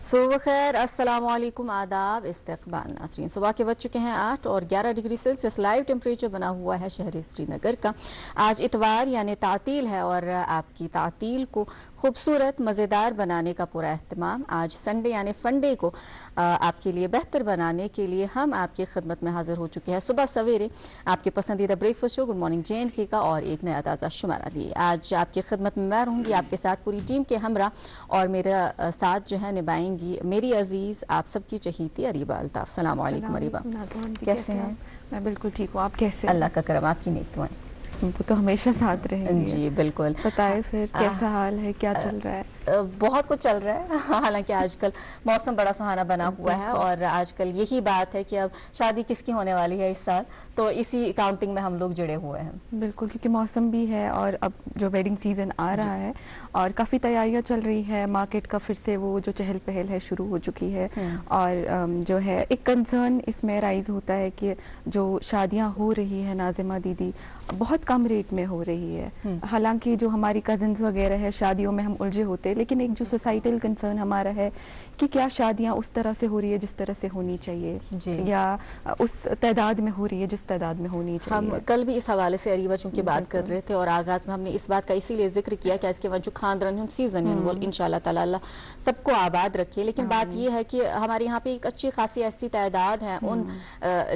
सुबह खैर, अस्सलाम वालेकुम, आदाब, इस्तकबाल नाज़रीन। सुबह के बज चुके हैं 8 और 11 डिग्री सेल्सियस लाइव टेम्परेचर बना हुआ है शहर श्रीनगर का। आज इतवार यानी तातील है और आपकी तातील को खूबसूरत मज़ेदार बनाने का पूरा एहतमाम। आज संडे यानी फंडे को आपके लिए बेहतर बनाने के लिए हम आपकी खिदमत में हाजिर हो चुके हैं। सुबह सवेरे आपके पसंदीदा breakfast show good morning JNK का और एक नया ताज़ा शुमारा लिए। आज आपकी खिदमत में मैं रहूँगी आपके साथ पूरी टीम के हमरा और मेरा साथ जो है निभाएंगी मेरी अजीज आप सबकी चहीती अरीबा अल्ताफ। सलाम वालेकुम अरीबा, कैसे हैं? मैं बिल्कुल ठीक हूँ, आप कैसे? अल्लाह का करम, आपकी नेक दुआएं। वो तो हमेशा साथ रहेंगे। जी बिल्कुल। बताएं फिर कैसा हाल है, क्या चल रहा है? बहुत कुछ चल रहा है। हालांकि आजकल मौसम बड़ा सुहाना बना हुआ है और आजकल यही बात है कि अब शादी किसकी होने वाली है इस साल, तो इसी काउंटिंग में हम लोग जुड़े हुए हैं। बिल्कुल, क्योंकि मौसम भी है और अब जो वेडिंग सीजन आ रहा है और काफ़ी तैयारियां चल रही है। मार्केट का फिर से वो जो चहल पहल है शुरू हो चुकी है और जो है एक कंसर्न इसमें राइज होता है कि जो शादियां हो रही है नाजिमा दीदी बहुत कम रेट में हो रही है। हालांकि जो हमारी कजिन्स वगैरह है शादियों में हम उलझे होते हैं, लेकिन एक जो सोसाइटल कंसर्न हमारा है कि क्या शादियां उस तरह से हो रही है जिस तरह से होनी चाहिए या उस तादाद में हो रही है जिस तादाद में होनी चाहिए। हम कल भी इस हवाले से अरीबा चूंकि बात कर रहे थे और आगाज में हमने इस बात का इसीलिए जिक्र किया कि इसके बाद जो खानदान सीजन है वो इंशाल्लाह ताला अल्लाह सबको आबाद रखे। लेकिन बात यह है कि हमारे यहाँ पे एक अच्छी खासी ऐसी तादाद है उन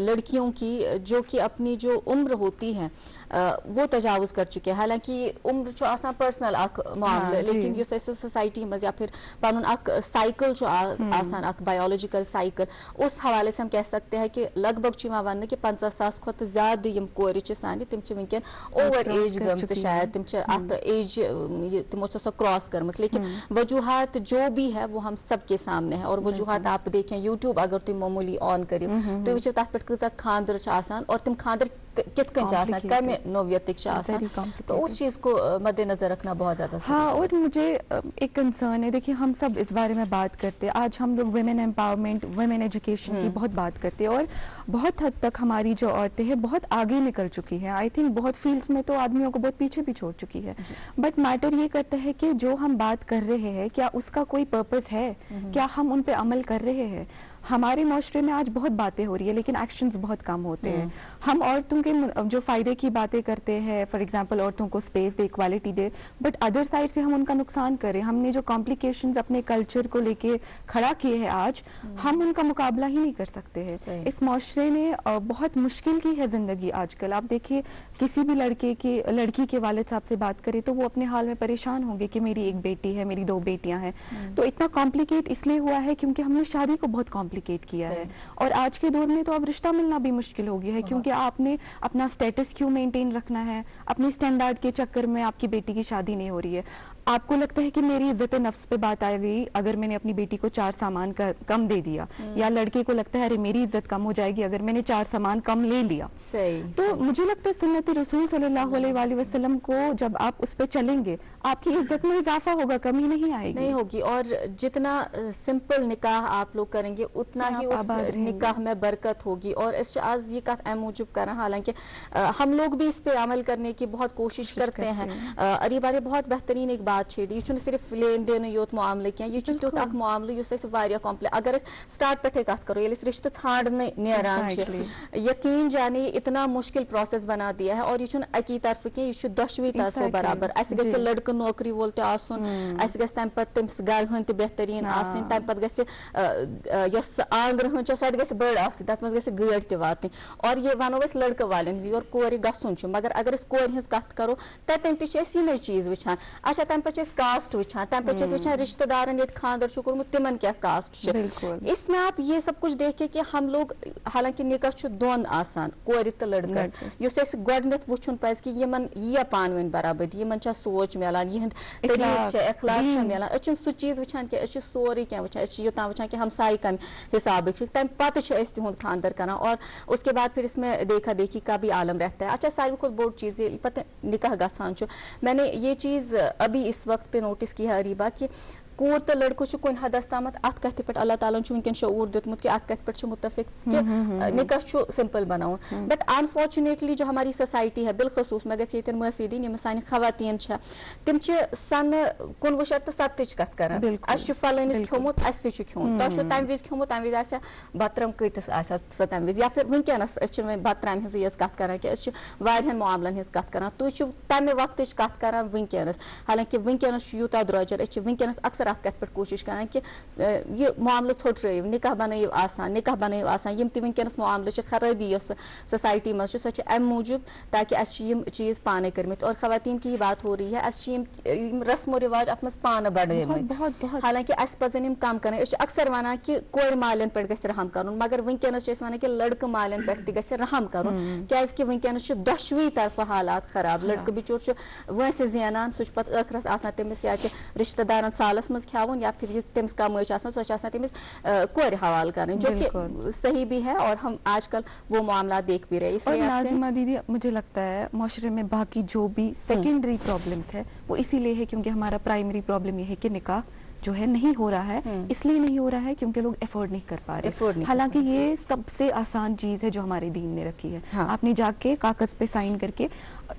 लड़कियों की जो कि अपनी जो उम्र होती है वो तजावुज कर चुके हैं। हालांकि उम्र जो आसान पर्सनल अख मामला लेकिन यो सोसाइटी में या फिर पन अख साइकिल जो आसान अख बायोलॉजिकल साइकिल उस हवाले से हम कह सकते हैं कि लगभग वन कि 50,000 खुद ज्यादा यम कोर सान तम वनकन ओवर एज गम शायद तम अत एज तमो सो क्रॉस करम। लेकिन वजूहात जो भी है वो हम सबके सामने है और वजूहात आप देखें यूट्यूब अगर तुम मामूली ऑन करो तो वो तथ पे खानदर और तम खानदर कित कम नोवियतिक तो उस चीज को मद्देनजर रखना बहुत ज्यादा। हाँ, और मुझे एक कंसर्न है, देखिए हम सब इस बारे में बात करते हैं, आज हम लोग वुमेन एम्पावरमेंट वुमेन एजुकेशन की बहुत बात करते हैं और बहुत हद तक हमारी जो औरतें हैं बहुत आगे निकल चुकी हैं। आई थिंक बहुत फील्ड्स में तो आदमियों को बहुत पीछे भी छोड़ चुकी है। बट मैटर ये करता है कि जो हम बात कर रहे हैं क्या उसका कोई पर्पस है, क्या हम उन पे अमल कर रहे हैं? हमारे माशरे में आज बहुत बातें हो रही है लेकिन एक्शंस बहुत कम होते हैं। हम औरतों के जो फायदे की बातें करते हैं, फॉर एग्जांपल औरतों को space they, equality they, but other side से हम उनका नुकसान करें। हमने जो कॉम्प्लिकेशंस अपने कल्चर को लेके खड़ा किए हैं आज हम उनका मुकाबला ही नहीं कर सकते हैं। इस माशरे ने बहुत मुश्किल की है जिंदगी आजकल। आप देखिए किसी भी लड़की के वालिद साहब से बात करें तो वो अपने हाल में परेशान होंगे कि मेरी एक बेटी है, मेरी 2 बेटियां हैं। तो इतना कॉम्प्लिकेट इसलिए हुआ है क्योंकि हमने शादी को बहुत कॉम्प्लिकेट किया है और आज के दौर में तो अब रिश्ता मिलना भी मुश्किल हो गया है क्योंकि आपने अपना स्टेटस क्यों मेंटेन रखना है, अपनी स्टैंडर्ड के चक्कर में आपकी बेटी की शादी नहीं हो रही है। आपको लगता है कि मेरी इज्जत नफ्स पे बात आ गई अगर मैंने अपनी बेटी को 4 सामान कम दे दिया, या लड़के को लगता है अरे मेरी इज्जत कम हो जाएगी अगर मैंने 4 सामान कम ले लिया। तो मुझे लगता है सुन्नत रसूल सल्लल्लाहु अलैहि वसल्लम को जब आप उस पर चलेंगे आपकी इज्जत में इजाफा होगा, कमी नहीं आएगी, नहीं होगी। और जितना सिंपल निकाह आप लोग करेंगे उतना ही उस निकाह में बरकत होगी। और इस आज ये कथ मूजूब करा, हालांकि हम लोग भी इस पे अमल करने की बहुत कोशिश करते हैं। अरीबा ने बहुत बेहतरीन एक बात छेड़ी, यह सिर्फ लेन देन योत मामले क्या, यह तुत अख मामले कॉम्प्लेक्स। अगर स्टार्ट पे कत करो ये रिश्ते थाड़ने नेरान यकीन जाने इतना मुश्किल प्रोसेस बना दिया है और यह अकी तरफ की यह दशवी तरफो बराबर। अस गि लड़का नौकरी वोल तस गि तम पे तमिस गर हंद बेहतरीन आसन, तम पे गस आंग्र हन सह गि बड़ तथ मज गि गड़ त वात। और ये वनो लड़का वालन योर कोर गसन, मगर अगर कोर हज कत करो तम पे यमे चीज वुचान। अच्छा तम पे कास्ट वुचान, तम पे वुचान रिश्तेदारन ये खानदर कोर्मुत तिमन क्या कास्ट। इसमें आप ये सब कुछ देखे कि हम लोग हालांकि निकाह दोन आसान कोर तो लड़का युस गोडनेथ वुचुन पज कि यमन यह पान वन बराबरी, यमन सोच मिलान, यहद तरीक अखलाक मिलान। अस सह चीज वुचान कि सोरे क्या वुचान, योतान वुचान कि हमसाई कम हिसाब तम पे तिहुंद खानदर करान और उसके बाद फिर इसमें देखा देखी का भी आलम रहता है। अच्छा सारी खुद बोर्ड चीज पता निकाह गसान, मैंने ये चीज अभी इस वक्त पे नोटिस की है अरीबा कि کور تو لڑکو کن حدس تامت ات کت پہ اللہ تعالیٰ ونکن شعور دیتمت کہ ات کت پہ متفق کہ نکاح سمپل بناؤن بٹ انفارچونیٹلی جو ہماری سوسائٹی ہے بالخصوص میں گھس یتن معافی دن یم سانہ خواتین تم سن 1970 کت کران اس فلانس کھومت اس تہ کھیون تہ تمہ وز کھومت تمہ وز آسیا بترم کتس آسیا سہ تمہ وز یا پھر ونکس بترام ہز یز کت کران کہ واریاہن معاملن ہز کت کران تھی تمہ وقت کت کران ونکس حالانکہ ونکس یوتہ درجر ونکس اکثر ات کت پہ کوشش کران کہ یہ معاملہ ژھوٹرٲیِو نکاح بنٲیِو آسان نکاح بنٲیِو آسان یم تہ ونکس معاملہ خرابی یس سوسائٹی مز سہ ام موجود تاکہ اس یم چیز پانے کرمت اور خواتین کی بات ہو رہی ہے اس رسم و رواج ات مز پانہ بڑھمت حالانکہ اس پزن یم کم کریں اس اکثر ونان کہ کور مالن پہ گژھِ رحم کرن مگر ونکس ونان کہ لڑکہ مالن پہ تہ گژھِ رحم کرن کیازکہ ونکس دۄشوٕے طرفہٕ حالات خراب لڑکہ بچور وٲنسہِ زینان سہ پتہٕ ٲخرس آسان تٔمِس یا کہ رشتہ دارن سالس مز کھیاون یا پھر تٔمِس کمٲے آسان سۄ تٔمِس کورِ حوالہ کرٕنۍ جو کہ صحیح بھی ہے اور ہم آج کل وہ معاملات دیکھ بھی رہے اور ناظمہ دیدی مجھے لگتا ہے معاشرے میں باقی جو بھی سیکنڈری پرابلمس ہے وہ اسی لیے ہے کیونکہ ہمارا پرائمری پرابلم یہ ہے کہ نکاح جو ہے نہیں ہو رہا ہے اس لیے نہیں ہو رہا ہے کیونکہ لوگ افورڈ نہیں کر پا رہے حالانکہ یہ سب سے آسان چیز ہے جو ہمارے دین نے رکھی ہے آپ نے جا کے کاغذ پہ سائن کر کے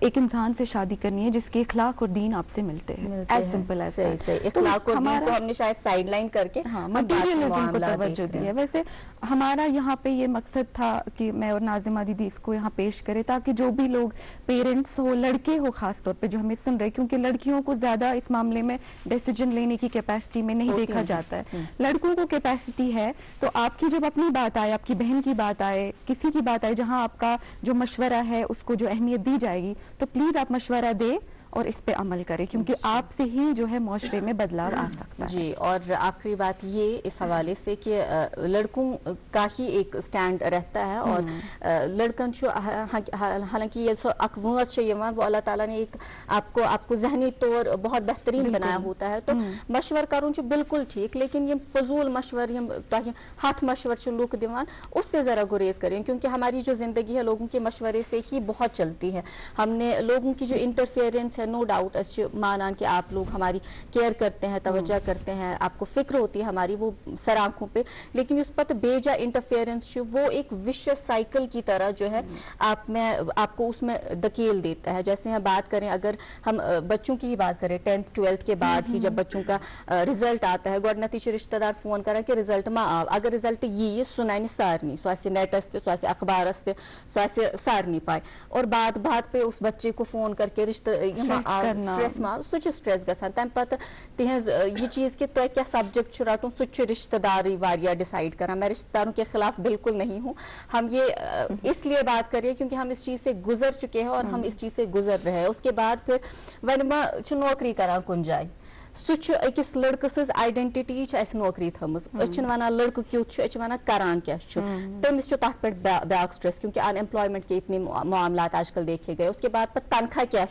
ایک انسان سے شادی کرنی ہے جس کے اخلاق اور دین آپ سے ملتے ہیں ایز سمپل ایز اخلاق اور دین کو ہم نے شاید سائڈ لائن کر کے مٹیریلزم کو توجہ دی ہے ویسے ہمارا یہاں پہ یہ مقصد تھا کہ میں اور ناظمہ دیدی اس کو یہاں پیش کرے تاکہ جو بھی لوگ پیرنٹس ہو لڑکے ہو خاص طور پہ جو ہمیں سن رہے کیونکہ لڑکیوں کو زیادہ اس معاملے میں ڈیسیجن لینے کی کیپیسٹی میں نہیں دیکھا جاتا ہے لڑکوں کو کیپیسٹی ہے تو آپ کی جب اپنی بات آئے آپ کی بہن کی بات آئے کسی کی بات آئے جہاں آپ کا جو مشورہ ہے اس کو جو اہمیت دی جائے گی تو پلیز آپ مشورہ دیں اور اس پہ عمل کریں کیونکہ آپ سے ہی جو ہے معاشرے میں بدلاؤ آ سکتا ہے جی اور آخری بات یہ اس حوالے سے کہ لڑکوں کا ہی ایک سٹینڈ رہتا ہے اور لڑکن حالانکہ یہ اک وٲنٛس چھِ یِوان وہ اللہ تعالیٰ نے ایک آپ کو ذہنی طور بہت بہترین بنایا ہوتا ہے تو مشور کرن چھُ بالکل ٹھیک لیکن یم فضول مشور یم تۄہہِ ہتھ مشور چھِ لوگ دِوان اس سے ذرا گریز کریں کیونکہ ہماری جو زندگی ہے لوگوں کے مشورے سے ہی بہت چلتی ہے ہم نے لوگوں کی جو انٹرفیئرنس نو ڈاؤٹ مانان کہ آپ لوگ ہماری کیئر کرتے ہیں توجہ کرتے ہیں آپ کو فکر ہوتی ہے ہماری وہ سر آنکھوں پہ لیکن اس پتہ بیجا انٹرفیئرنس وہ ایک وشس سائیکل کی طرح جو ہے آپ کو اس میں دکیل دیتا ہے جیسے ہم بات کریں اگر ہم بچوں کی ہی بات کریں 10th 12th کے بعد ہی جب بچوں کا رزلٹ آتا ہے گۄڈنیٚتھٕے چھِ رشتہ دار فون کران کہ رزلٹ ما آو اگر رزلٹ یہ سنانہِ سارنی سو آسہِ نیٹس تہ سو آسہِ اخبارس تہ سو آسہِ سارنی پاے اور بعد پہ اس بچے کو فون کر کے رشتہ سٹریس ما سہ سٹریس گژھان تمہ پتہ تہذ یہ چیز کہ تہ کیا سبجیکٹ رٹن سہ رشتہ داری واریاہ ڈیسائڈ کران میں رشتہ داروں کے خلاف بالکل نہیں ہوں ہم یہ اس لیے بات کر رہے ہیں کیونکہ ہم اس چیز سے گزر چکے ہیں اور ہم اس چیز سے گزر رہے ہیں اس کے بعد پھر ون ما نوکری کران کن جائے سہ اکس لڑکہ سز آئیڈینٹی اس نوکری تھمز ونان لڑکہ کیت ونان کران کیا تمس تک پہ بیاکھ سٹریس کیونکہ ان ایمپلائمنٹ کے اتنے معاملات آج کل دیکھے گئے اس کے بعد پتہ تنخواہ کیا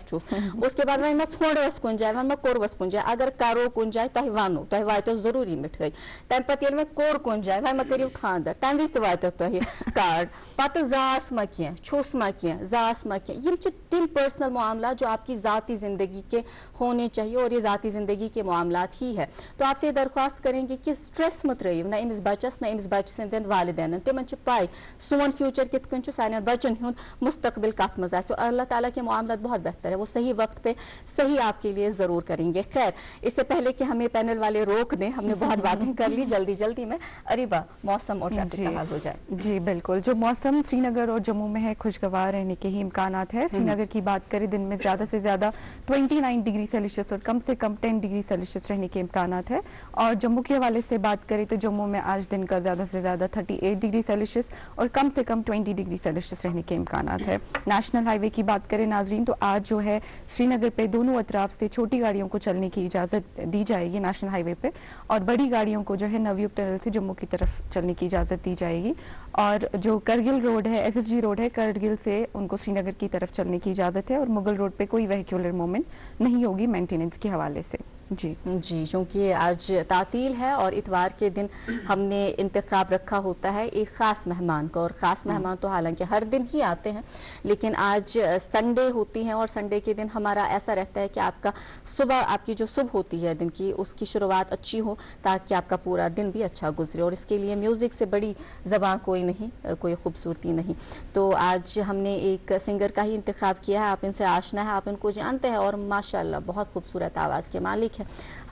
اس کے بعد ون ما ژھونڈوس کن جائے ون ما کوروس کن جائے اگر کرو کن جائے تہ ونو تہ واتو ضروری مٹھائی تمہ پتہ ییٚلہِ مےٚ کوٚر کن جائے ون ما کٔرِو خاندر تمہ وز تہ واتو تہ کارڈ پتہ زاس ما کینٛہہ چھُس ما کینٛہہ زاس ما کینٛہہ یم تم پرسنل معاملات جو آپ کی ذاتی زندگی کے ہونے چاہیے اور یہ ذاتی زندگی کے معاملات ہی ہے تو آپ سے یہ درخواست کریں گے کہ سٹریس مت رہیو نہ امس بچس نہ امس بچہ سندین والدین تمن پائی سون فیوچر کت کن سان بچن ہند مستقبل کت مز آسہِ اور اللہ تعالیٰ کے معاملات بہت بہتر ہے وہ صحیح وقت پہ صحیح آپ کے لیے ضرور کریں گے خیر اس سے پہلے کہ ہمیں پینل والے روک دیں ہم نے بہت باتیں کر لی جلدی میں اریبا موسم اور ٹریفک کا حال ہو جائے جی بالکل جو موسم سری نگر اور جموں میں ہے خوشگوار رہنے کے ہی امکانات ہے سری نگر کی بات کریں دن میں زیادہ سے زیادہ 29 ڈگری سیلسیس اور کم سے کم 10 ڈگری سیلسیس رہنے کے امکانات ہے اور جموں کے حوالے سے بات کریں تو جموں میں آج دن کا زیادہ سے زیادہ 38 ڈگری سیلسیس اور کم سے کم 20 ڈگری سیلسیس رہنے کے امکانات ہے نیشنل ہائی وے کی بات کریں ناظرین تو آج جو ہے سری نگر پہ دونوں اطراف سے چھوٹی گاڑیوں کو چلنے کی اجازت دی جائے گی نیشنل ہائی وے پہ اور بڑی گاڑیوں کو جو ہے نویوگ ٹنل سے جموں کی طرف چلنے کی اجازت دی جائے گی اور جو کرگل روڈ ہے SSG روڈ ہے کرگل سے ان کو سری نگر کی طرف چلنے کی اجازت ہے اور مغل روڈ پہ کوئی وہیکولر موومنٹ نہیں ہوگی مینٹیننس کے حوالے سے جی جی، چونکہ آج تعطیل ہے اور اتوار کے دن ہم نے انتخاب رکھا ہوتا ہے ایک خاص مہمان کا، اور خاص مہمان تو حالانکہ ہر دن ہی آتے ہیں، لیکن آج سنڈے ہوتی ہیں اور سنڈے کے دن ہمارا ایسا رہتا ہے کہ آپ کی جو صبح ہوتی ہے دن کی، اس کی شروعات اچھی ہو تاکہ آپ کا پورا دن بھی اچھا گزرے، اور اس کے لیے میوزک سے بڑی زبان کوئی نہیں، کوئی خوبصورتی نہیں۔ تو آج ہم نے ایک سنگر کا ہی انتخاب کیا ہے، آپ ان سے آشنا ہے، آپ ان کو جانتے ہیں، اور ماشاءاللہ بہت خوبصورت آواز کے مالک ہیں۔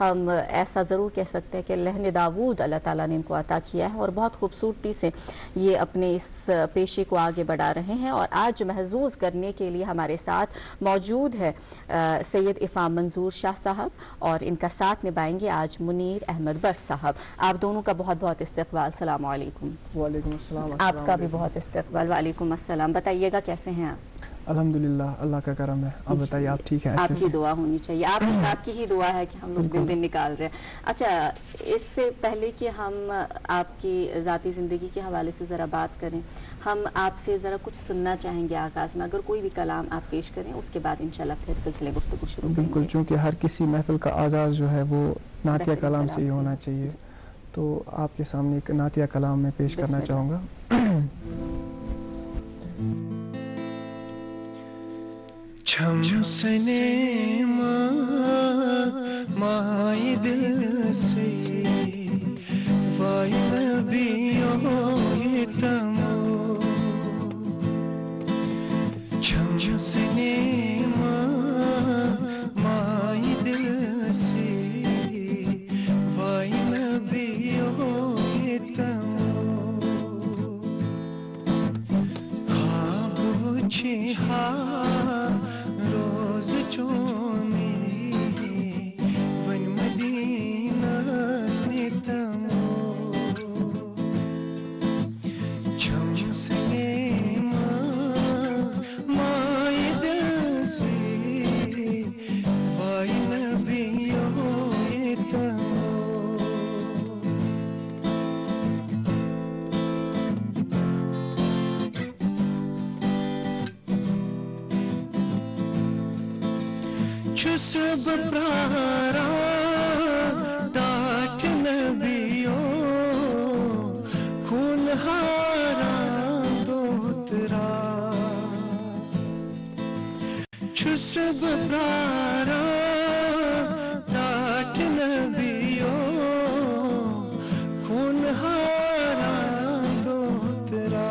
ہم ایسا ضرور کہہ سکتے ہیں کہ لہن داود اللہ تعالیٰ نے ان کو عطا کیا ہے، اور بہت خوبصورتی سے یہ اپنے اس پیشے کو آگے بڑھا رہے ہیں۔ اور آج محظوظ کرنے کے لیے ہمارے ساتھ موجود ہے سید افام منظور شاہ صاحب، اور ان کا ساتھ نبھائیں گے آج منیر احمد بٹ صاحب۔ آپ دونوں کا بہت بہت استقبال، السلام علیکم۔ وعلیکم السلام۔ آپ کا بھی بہت استقبال، وعلیکم السلام۔ بتائیے گا کیسے ہیں آپ؟ الحمدللہ، اللہ کا کرم ہے۔ آپ بتائیے، آپ ٹھیک ہیں؟ آپ کی دعا ہونی چاہیے، آپ کی ہی دعا ہے کہ ہم لوگ دن نکال رہے ہیں۔ اچھا، اس سے پہلے کہ ہم آپ کی ذاتی زندگی کے حوالے سے ذرا بات کریں، ہم آپ سے ذرا کچھ سننا چاہیں گے آغاز میں، اگر کوئی بھی کلام آپ پیش کریں، اس کے بعد انشاءاللہ پھر سلسلے گفتگو شروع کریں گے۔ بالکل، چونکہ ہر کسی محفل کا آغاز جو ہے وہ نعتیہ کلام سے ہی ہونا چاہیے، تو آپ کے سامنے ایک نعتیہ کلام میں پیش کرنا چاہوں گا۔ چھم سنے مائی دل سے وائی نبیوں یہ تمو، چھم سنے مائی دل سے وائی نبیوں یہ تمو، خواب وچھے روز چونی ون مدینہ سمیتمو، چھم سنے مائی دل سے وائی نبیوں یہ تمو، چھس بپرارا ڈاٹ نبیوں خون ہارا دوترا، چھس بپرارا ڈاٹ نبیوں خون ہارا دوترا،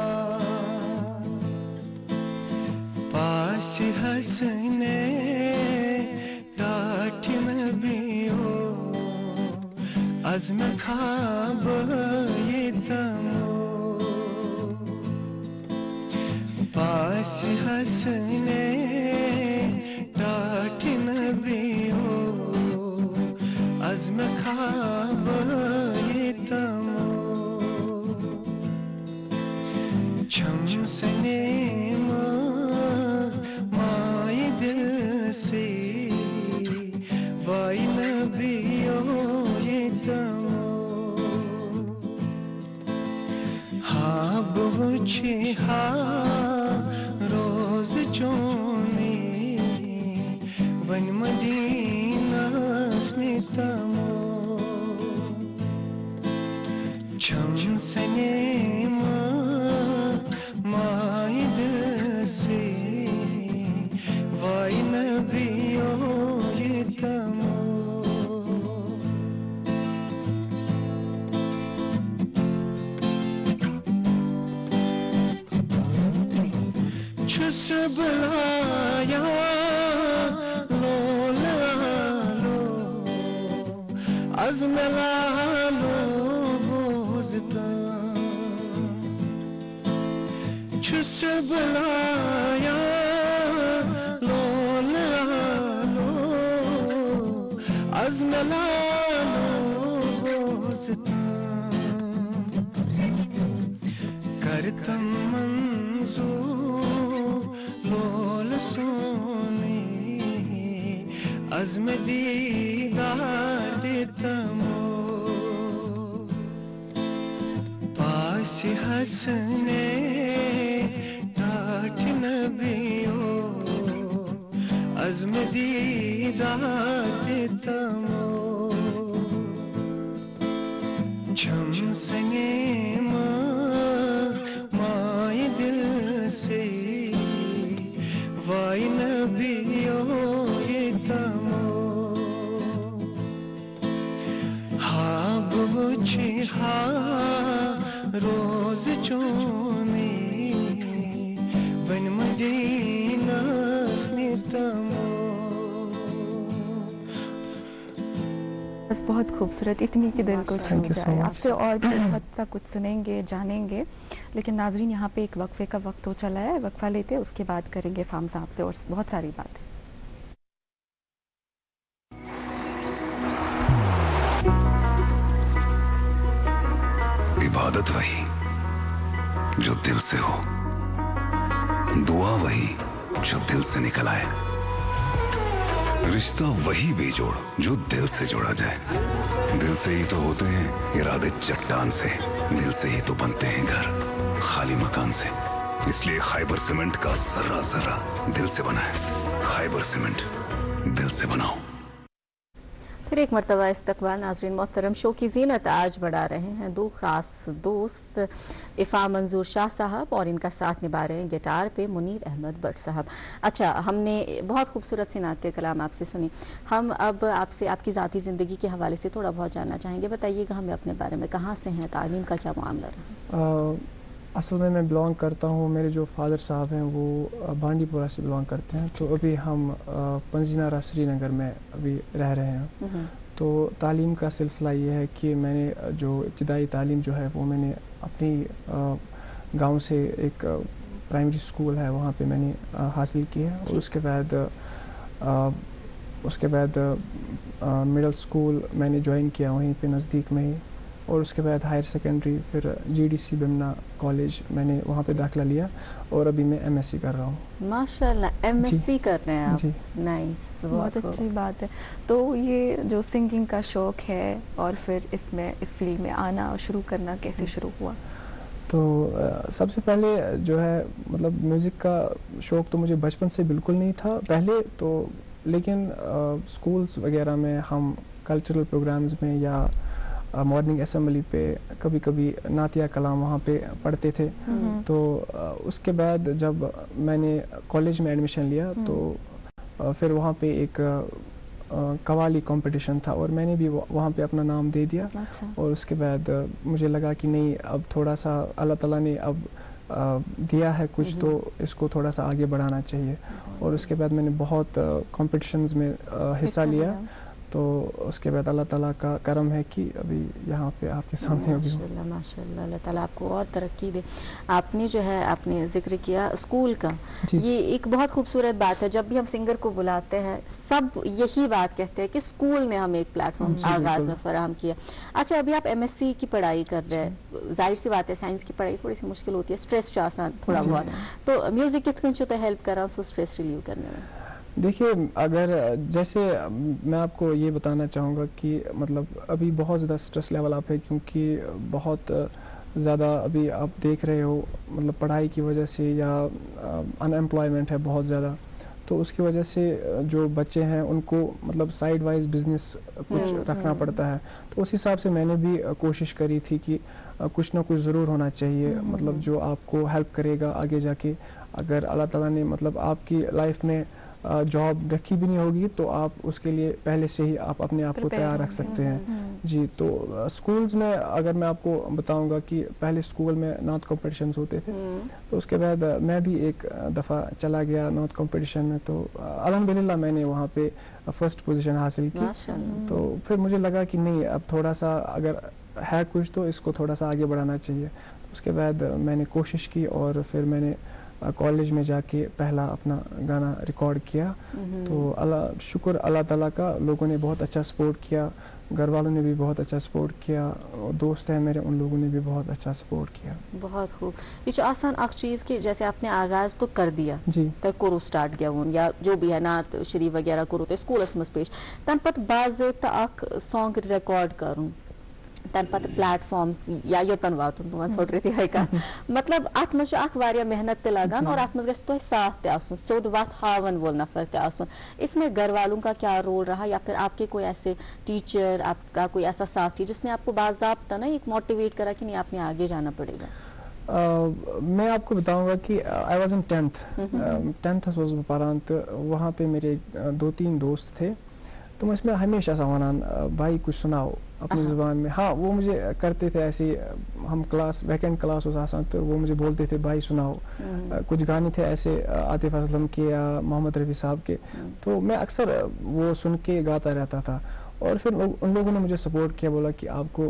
پاس ہنسنے عزم خواب یہ تمو، پاس ہنسنے ڈاٹ نبیوں عزم خواب یہ تمو، چھم سنے مائی دل سے وائی نبیوں یہ تمو، ہاں بوچھے روز چونی ون مدینہ سمیتمو، چھم سنے مائی دل سے وائی نبیوں یہ تمو، چھس بلایا لو لالو عزم لالو بوزتا، چھس بلایا لو لالو عزم لالو بوزتا، کرتم منظور لول سونی عزم دیدار دیتمو، پاس ہنسنے ڈاٹ نبیوں عزم دیدار دیتمو، झम संगे माए दिल से वाई नबियो ये तमो हा बुझी हा रोज चोने वन मदीना स्नितमो। बहुत खूबसूरत, इतनी कि दिल को छू जाए। आपसे और भी बहुत सा कुछ सुनेंगे, जानेंगे, लेकिन नाजरीन यहाँ पे एक वक्फे का वक्त हो चला है। वक्फा लेते हैं, उसके बाद करेंगे फाम साहब से और बहुत सारी बातें। इबादत वही जो दिल से हो, दुआ वही जो दिल से निकल आए, रिश्ता वही बेजोड़ जो दिल से जोड़ा जाए। दिल से ही तो होते हैं इरादे चट्टान से, दिल से ही तो बनते हैं घर खाली मकान से। इसलिए खैबर सीमेंट का जर्रा जर्रा दिल से बना है। खैबर सीमेंट, दिल से बनाओ। फिर एक मरतबा इस्तकबाल नाज़रीन मोहतरम। शो की जीनत आज बढ़ा रहे हैं दो खास दोस्त, इफ़ा मंजूर शाह साहब और इनका साथ निभा रहे हैं गिटार पे मुनीर अहमद भट्ट साहब। अच्छा, हमने बहुत खूबसूरत सी नाते कलाम आपसे सुनी। हम अब आपसे आपकी ज़ाती ज़िंदगी के हवाले से थोड़ा बहुत जानना चाहेंगे। बताइएगा हमें अपने बारे में, कहाँ से हैं, तालीम का क्या मामला रहा? असल में मैं बिलोंग करता हूँ, मेरे जो फादर साहब हैं वो बांडीपुरा से बिलोंग करते हैं। तो अभी हम पंजीनारा श्रीनगर में अभी रह रहे हैं। तो तालीम का सिलसिला ये है कि मैंने जो इब्तिदाई तालीम जो है वो मैंने अपनी गांव से एक प्राइमरी स्कूल है वहाँ पे मैंने हासिल की है। और उसके बाद मिडिल स्कूल मैंने ज्वाइन किया वहीं पे नज़दीक में ही। और उसके बाद हायर सेकेंडरी फिर GDC बिमना कॉलेज मैंने वहाँ पे दाखिला लिया और अभी मैं MSc कर रहा हूँ। माशाल्लाह, MSc कर रहे हैं आप? जी, नाइस, बहुत अच्छी बात है। तो ये जो सिंगिंग का शौक है और फिर इसमें इस फील्ड में आना और शुरू करना कैसे शुरू हुआ? तो सबसे पहले जो है मतलब म्यूज़िक का शौक तो मुझे बचपन से बिल्कुल नहीं था पहले तो, लेकिन स्कूल्स वगैरह में हम कल्चरल प्रोग्राम्स में या मॉर्निंग असेंबली पे कभी कभी नातिया कलाम वहाँ पे पढ़ते थे। तो उसके बाद जब मैंने कॉलेज में एडमिशन लिया तो फिर वहाँ पे एक कवाली कंपटीशन था और मैंने भी वहाँ पे अपना नाम दे दिया। और उसके बाद मुझे लगा कि नहीं, अब थोड़ा सा अल्लाह ताला ने अब दिया है कुछ तो इसको थोड़ा सा आगे बढ़ाना चाहिए। और उसके बाद मैंने बहुत कॉम्पिटिशन्स में हिस्सा लिया। तो उसके बाद अल्लाह ताला का करम है कि अभी यहाँ पे आपके सामने अभी हूँ। माशाल्लाह माशाल्लाह, अल्लाह ताला आपको और तरक्की दे। आपने जो है आपने जिक्र किया स्कूल का, ये एक बहुत खूबसूरत बात है। जब भी हम सिंगर को बुलाते हैं सब यही बात कहते हैं कि स्कूल ने हमें एक प्लेटफॉर्म आगाज में फराहम किया। अच्छा, अभी आप MSc की पढ़ाई कर रहे हैं, जाहिर सी बात है साइंस की पढ़ाई थोड़ी सी मुश्किल होती है, स्ट्रेस आसान थोड़ा बहुत, तो म्यूजिक कितना हेल्प कर रहा हूँ स्ट्रेस रिलीव करने में? देखिए, अगर जैसे मैं आपको ये बताना चाहूँगा कि मतलब अभी बहुत ज़्यादा स्ट्रेस लेवल आप है क्योंकि बहुत ज़्यादा अभी आप देख रहे हो मतलब पढ़ाई की वजह से या अनएम्प्लॉयमेंट है बहुत ज़्यादा। तो उसकी वजह से जो बच्चे हैं उनको मतलब साइड वाइज बिजनेस कुछ रखना पड़ता है। तो उस हिसाब से मैंने भी कोशिश करी थी कि कुछ ना कुछ ज़रूर होना चाहिए मतलब जो आपको हेल्प करेगा आगे जाके। अगर अल्लाह ताला ने मतलब आपकी लाइफ में जॉब रखी भी नहीं होगी तो आप उसके लिए पहले से ही आप अपने आप को तैयार रख सकते हैं। जी, तो स्कूल्स में अगर मैं आपको बताऊंगा कि पहले स्कूल में नात कॉम्पिटिशन्स होते थे। तो उसके बाद मैं भी एक दफ़ा चला गया नात कॉम्पिटिशन में। तो अल्हम्दुलिल्लाह मैंने वहाँ पे फर्स्ट पोजीशन हासिल की। तो फिर मुझे लगा कि नहीं, अब थोड़ा सा अगर है कुछ तो इसको थोड़ा सा आगे बढ़ाना चाहिए। उसके बाद मैंने कोशिश की और फिर मैंने कॉलेज में जाके पहला अपना गाना रिकॉर्ड किया। तो शुक्र अल्लाह ताला का, लोगों ने बहुत अच्छा सपोर्ट किया, घर वालों ने भी बहुत अच्छा सपोर्ट किया और दोस्त हैं मेरे उन लोगों ने भी बहुत अच्छा सपोर्ट किया। बहुत खूब। ये जो आसान अक्स चीज़ की जैसे आपने आगाज तो कर दिया जी, तो करो स्टार्ट किया वो या जो भी है नात शरीफ वगैरह करो तो स्कूल में पेश तन पत बाज़ अक सॉन्ग रिकॉर्ड करूँ تمہ پتہ پلیٹ فارمز یا یوتن واتن بہت ژھوٹری تھی کا مطلب ات مجھ اخ واریاہ محنت تہ لگان اور ات مجھ گژھِ تۄہہِ ساتھ تہ آسُن سیوٚد وتھ ہاون وول نفر تہ آسُن اس میں گھر والوں کا کیا رول رہا یا پھر آپ کے کوئی ایسے ٹیچر آپ کا کوئی ایسا ساتھی جس نے آپ کو باضابطہ نا ایک موٹیویٹ کرا کہ نہیں آپ نے آگے جانا پڑے گا؟ میں آپ کو بتاؤں گا کہ آئی واز ان 10th اوسُس بہٕ پران تہٕ وہاں پہ میرے 2-3 دوست تھے تم اس میں ہمیشہ آسان ونان بھائی کچھ سناؤ اپنی زبان میں. ہاں وہ مجھے کرتے تھے ایسے ہم کلاس ویکینڈ کلاس اوس آسان تو وہ مجھے بولتے تھے بھائی سناؤ. کچھ گانے تھے ایسے عاطف اسلم کے یا محمد رفیع صاحب کے تو میں اکثر وہ سن کے گاتا رہتا تھا. اور پھر ان لوگوں نے مجھے سپورٹ کیا بولا کہ آپ کو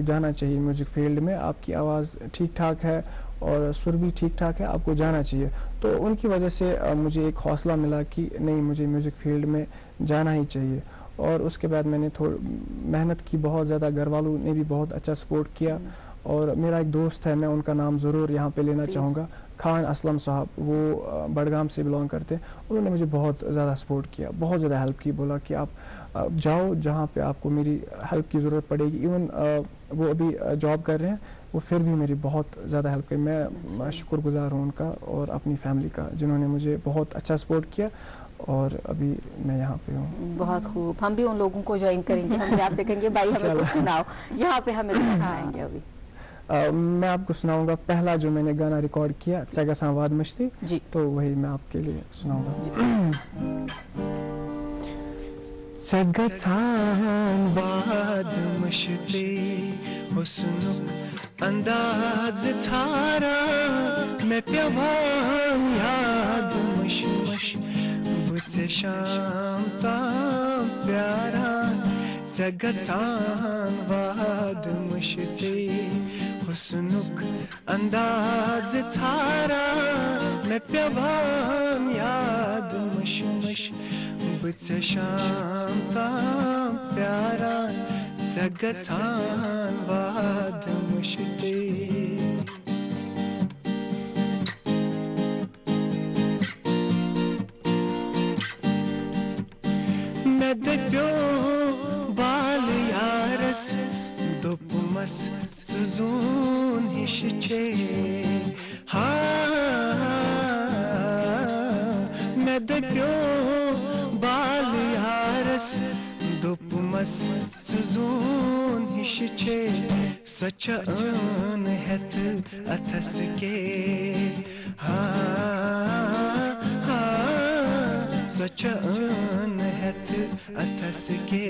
جانا چاہیے میوزک فیلڈ میں آپ کی آواز ٹھیک ٹھاک ہے اور سر بھی ٹھیک ٹھاک ہے آپ کو جانا چاہیے. تو ان کی وجہ سے مجھے ایک حوصلہ ملا کہ نہیں مجھے میوزک فیلڈ میں جانا ہی چاہیے. اور اس کے بعد میں نے محنت کی بہت زیادہ. گھر والوں نے بھی بہت اچھا سپورٹ کیا. اور میرا ایک دوست ہے میں ان کا نام ضرور یہاں پہ لینا چاہوں گا خان اسلم صاحب. وہ بڈگام سے بلانگ کرتے ہیں. انہوں نے مجھے بہت زیادہ سپورٹ کیا بہت زیادہ ہیلپ کی. بولا کہ آپ جاؤ جہاں پہ آپ کو میری ہیلپ کی ضرورت پڑے گی. ایون وہ ابھی جاب کر رہے ہیں وہ پھر بھی میری بہت زیادہ ہیلپ کی. میں شکر گزار ہوں ان کا اور اپنی فیملی کا جنہوں نے مجھے بہت اچھا سپورٹ کیا اور ابھی میں یہاں پہ ہوں. بہت خوب. ہم بھی ان لوگوں کو جوائن کریں گے. ہم بھی آپ سے کہیں گے بھائی ہمیں کچھ سناؤ. یہاں پہ ہمیں سنائیں گے. ابھی میں آپ کو سناؤں گا پہلا جو میں نے گانا ریکارڈ کیا ژےٚ گژھان واد مشتی جی تو وہی میں آپ کے لیے سناؤں گا. ژےٚ گژھان واد مشتی حسنُک انداز ژھاران مےٚ پیوان یاد مش مش بہٕ ژےٚ شام تام پیاران. ژےٚ گژھان واد مشتی حسنُک انداز ژھاران مےٚ پیوان یاد مش مش بہٕ ژےٚ شام تام پیاران. ژےٚ گژھان واد مشتی. مےٚ دٔپیو بال یارس دوٚپمس ژٕ زوٗن ہِش چھے. مےٚ دٔپیو بال یارس دوٚپمس ژٕ زوٗن ہِش چھے. سۄ چھےٚ ٲن ہٮ۪تھ اَتھس کے. سۄ چھےٚ ٲن ہٮ۪تھ اَتھس کے.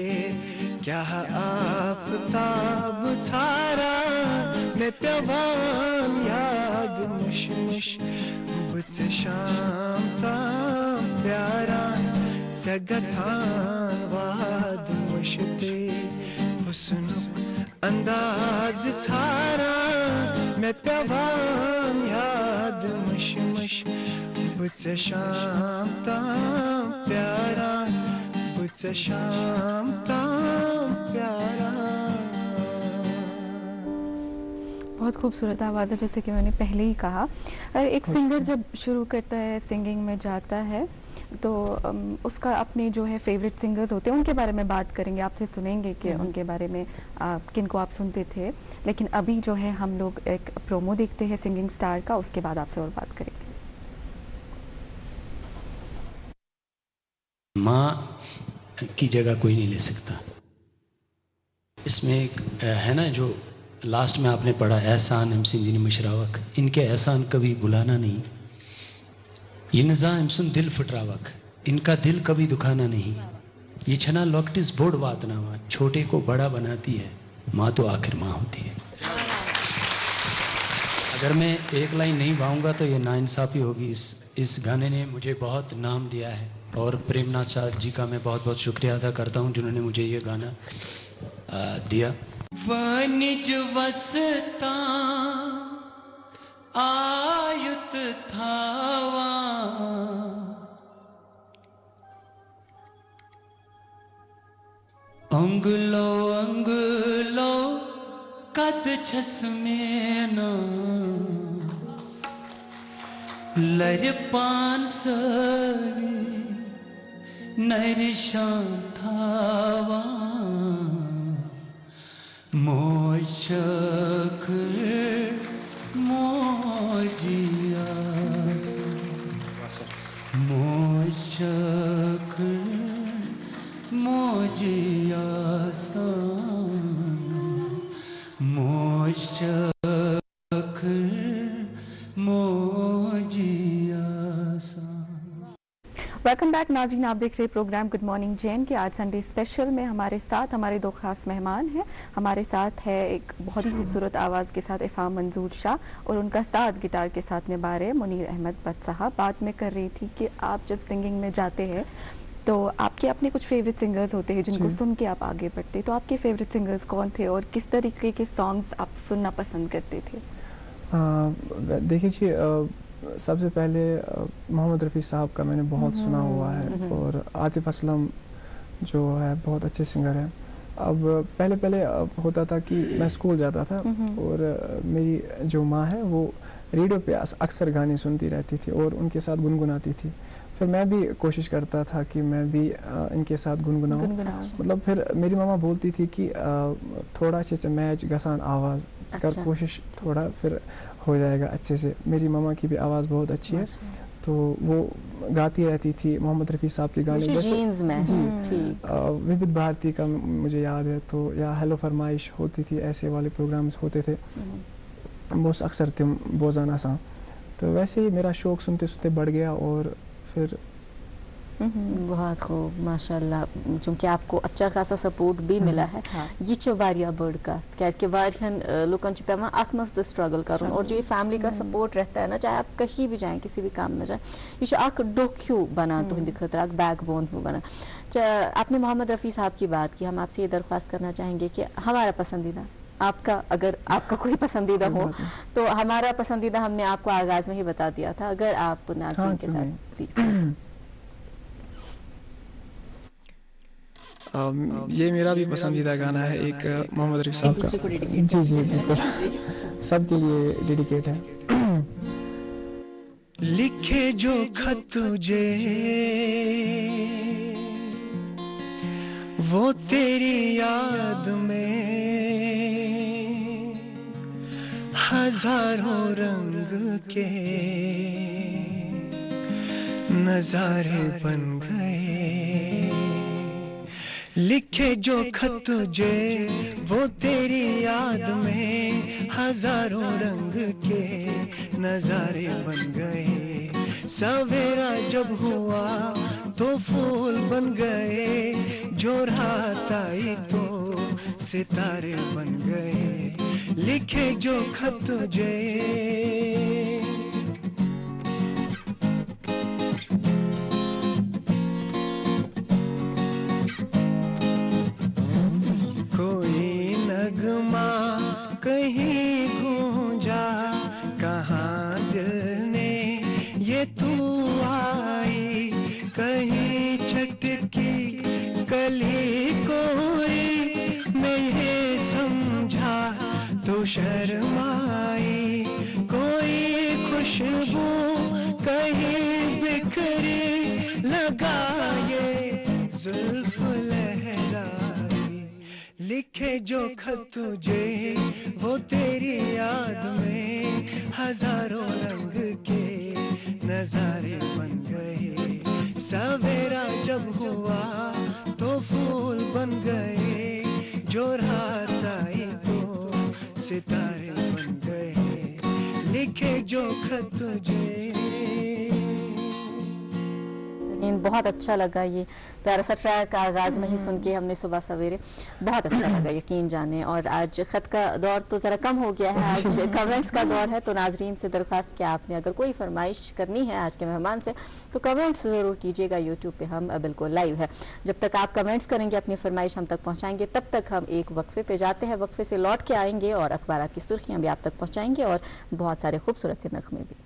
کیٛاہ آفتاب ژھاران مےٚ پیوان یاد مش مش بہٕ ژےٚ شام تام پیاران. ژےٚ گژھان واد مشتی حسنُک انداز ژھاران مےٚ پیوان یاد مش مش بہٕ ژےٚ شام تام پیاران. بہٕ ژےٚ شام تام پیاران. بہت خوبصورت آواز ہے جیسے کہ میں نے پہلے ہی کہا. ایک سنگر جب شروع کرتا ہے سنگنگ میں جاتا ہے تو اس کا اپنے جو ہے فیوریٹ سنگرز ہوتے ہیں ان کے بارے میں بات کریں گے. آپ سے سنیں گے کہ ان کے بارے میں کن کو آپ سنتے تھے. لیکن ابھی جو ہے ہم لوگ ایک پرومو دیکھتے ہیں سنگنگ سٹار کا. اس کے بعد آپ سے اور بات کریں گے. ماں کی جگہ کوئی نہیں لے سکتا. اس میں ایک ہے نا جو لاسٹ میں آپ نے پڑھا احسان ایم سن جی مشراوک. ان کے احسان کبھی بلانا نہیں. یہ نظام ایم سن دل پھٹراوک. ان کا دل کبھی دکھانا نہیں. یہ چھنا لوکٹس بوڑ واتنا ماں چھوٹے کو بڑا بناتی ہے. ماں تو آخر ماں ہوتی ہے. اگر میں ایک لائن نہیں گاؤں گا تو یہ ناانصافی ہوگی. اس گانے نے مجھے بہت نام دیا ہے اور پریم ناتھ صاحب جی کا میں بہت بہت شکریہ ادا کرتا ہوں جنہوں نے مجھے یہ گانا دیا. وانج وستا آیت تھاوا انگلو انگلو قد چھسمینا لر پان سری نرشان تھاوا مور वेलकम बैक नाज़रीन, आप देख रहे हैं प्रोग्राम गुड मॉर्निंग जैन के आज संडे स्पेशल में हमारे साथ हमारे दो खास मेहमान हैं। हमारे साथ है एक बहुत ही खूबसूरत आवाज़ के साथ इफ़ाम मंजूर शाह और उनका साथ गिटार के साथ निभा रहे मुनीर अहमद भट्ट साहब। बात में कर रही थी कि आप जब सिंगिंग में जाते हैं तो आपके अपने कुछ फेवरेट सिंगर्स होते हैं जिनको सुन के आप आगे बढ़ते, तो आपके फेवरेट सिंगर्स कौन थे और किस तरीके के सॉन्ग्स आप सुनना पसंद करते थे? देखिए, सबसे पहले मोहम्मद रफ़ी साहब का मैंने बहुत सुना हुआ है और आतिफ असलम जो है बहुत अच्छे सिंगर हैं। अब पहले होता था कि मैं स्कूल जाता था और मेरी जो माँ है वो रेडियो पे अक्सर गाने सुनती रहती थी और उनके साथ गुनगुनाती थी। फिर मैं भी कोशिश करता था कि मैं भी इनके साथ गुनगुनाऊं। मतलब फिर मेरी मामा बोलती थी कि थोड़ा अच्छे मैच गसान आवाज़ कर, कोशिश थोड़ा फिर हो जाएगा अच्छे से। मेरी मामा की भी आवाज़ बहुत अच्छी है तो वो गाती रहती थी मोहम्मद रफ़ी साहब के गाने जैसे विविध भारती का मुझे याद है, तो या हेलो फरमाइश होती थी, ऐसे वाले प्रोग्राम्स होते थे वो अक्सर थे बोजाना सा। तो वैसे ही मेरा शौक सुनते सुनते बढ़ गया और फिर बहुत खूब माशाल्लाह, चूँकि आपको अच्छा खासा सपोर्ट भी मिला है। ये वारिया बर्ड का क्या वारियन लुकन पेवान अत मज स्ट्रगल कर और जो ये फैमिली का सपोर्ट रहता है ना, चाहे आप कहीं भी जाएं किसी भी काम में जाएं, ये डोक्यू बना तुंद खतर बैकबोन हो बना। आपने मोहम्मद रफ़ी साहब की बात की, हम आपसे ये दरख्वास्त करना चाहेंगे कि हमारा पसंदीदा आपका, अगर आपका कोई पसंदीदा हो तो हमारा पसंदीदा हमने आपको आगाज में ही बता दिया था, अगर आप नाज़रीन के साथ ये मेरा भी पसंदीदा गाना है, एक मोहम्मद रफ़ी साहब का। जी बिल्कुल, सबके लिए डेडिकेट है। लिखे जो खत तुझे वो तेरी याद में हजारों रंग के नजारे बन गए। लिखे जो खत तुझे वो तेरी याद में हजारों रंग के नजारे बन गए। सवेरा जब हुआ तो फूल बन गए, जो रात आई तो सितारे बन गए। लिखे जो खत तुझे कहीं गूंजा कहाँ दिल ने ये तू आई, कहीं छटकी कली कोई मैं ये समझा तो शर्माई। कोई खुशबू कहीं बिखरी लगाए जुल्फ लहराई। लिखे जो खत तुझे वो तेरी याद में हजारों रंग के नजारे बन गए। सवेरा जब हुआ तो फूल बन गए, जो रात आई तो सितारे बन गए। लिखे जो खत तुझे। बहुत अच्छा लगा ये प्यारा सा ट्रैक आगाज में ही सुन के हमने सुबह सवेरे, बहुत अच्छा लगा यकीन जाने। और आज खत का दौर तो जरा कम हो गया है, आज कमेंट्स का दौर है। तो नाजरीन से दरख्वास्त कि आपने अगर कोई फरमाइश करनी है आज के मेहमान से तो कमेंट्स जरूर कीजिएगा। यूट्यूब पे हम बिल्कुल लाइव है, जब तक आप कमेंट्स करेंगे अपनी फरमाइश हम तक पहुंचाएंगे, तब तक हम एक वक्फे पे जाते हैं। वक्फे से लौट के आएंगे और अखबारात की सुर्खियां भी आप तक पहुंचाएंगे और बहुत सारे खूबसूरत से नगमे भी।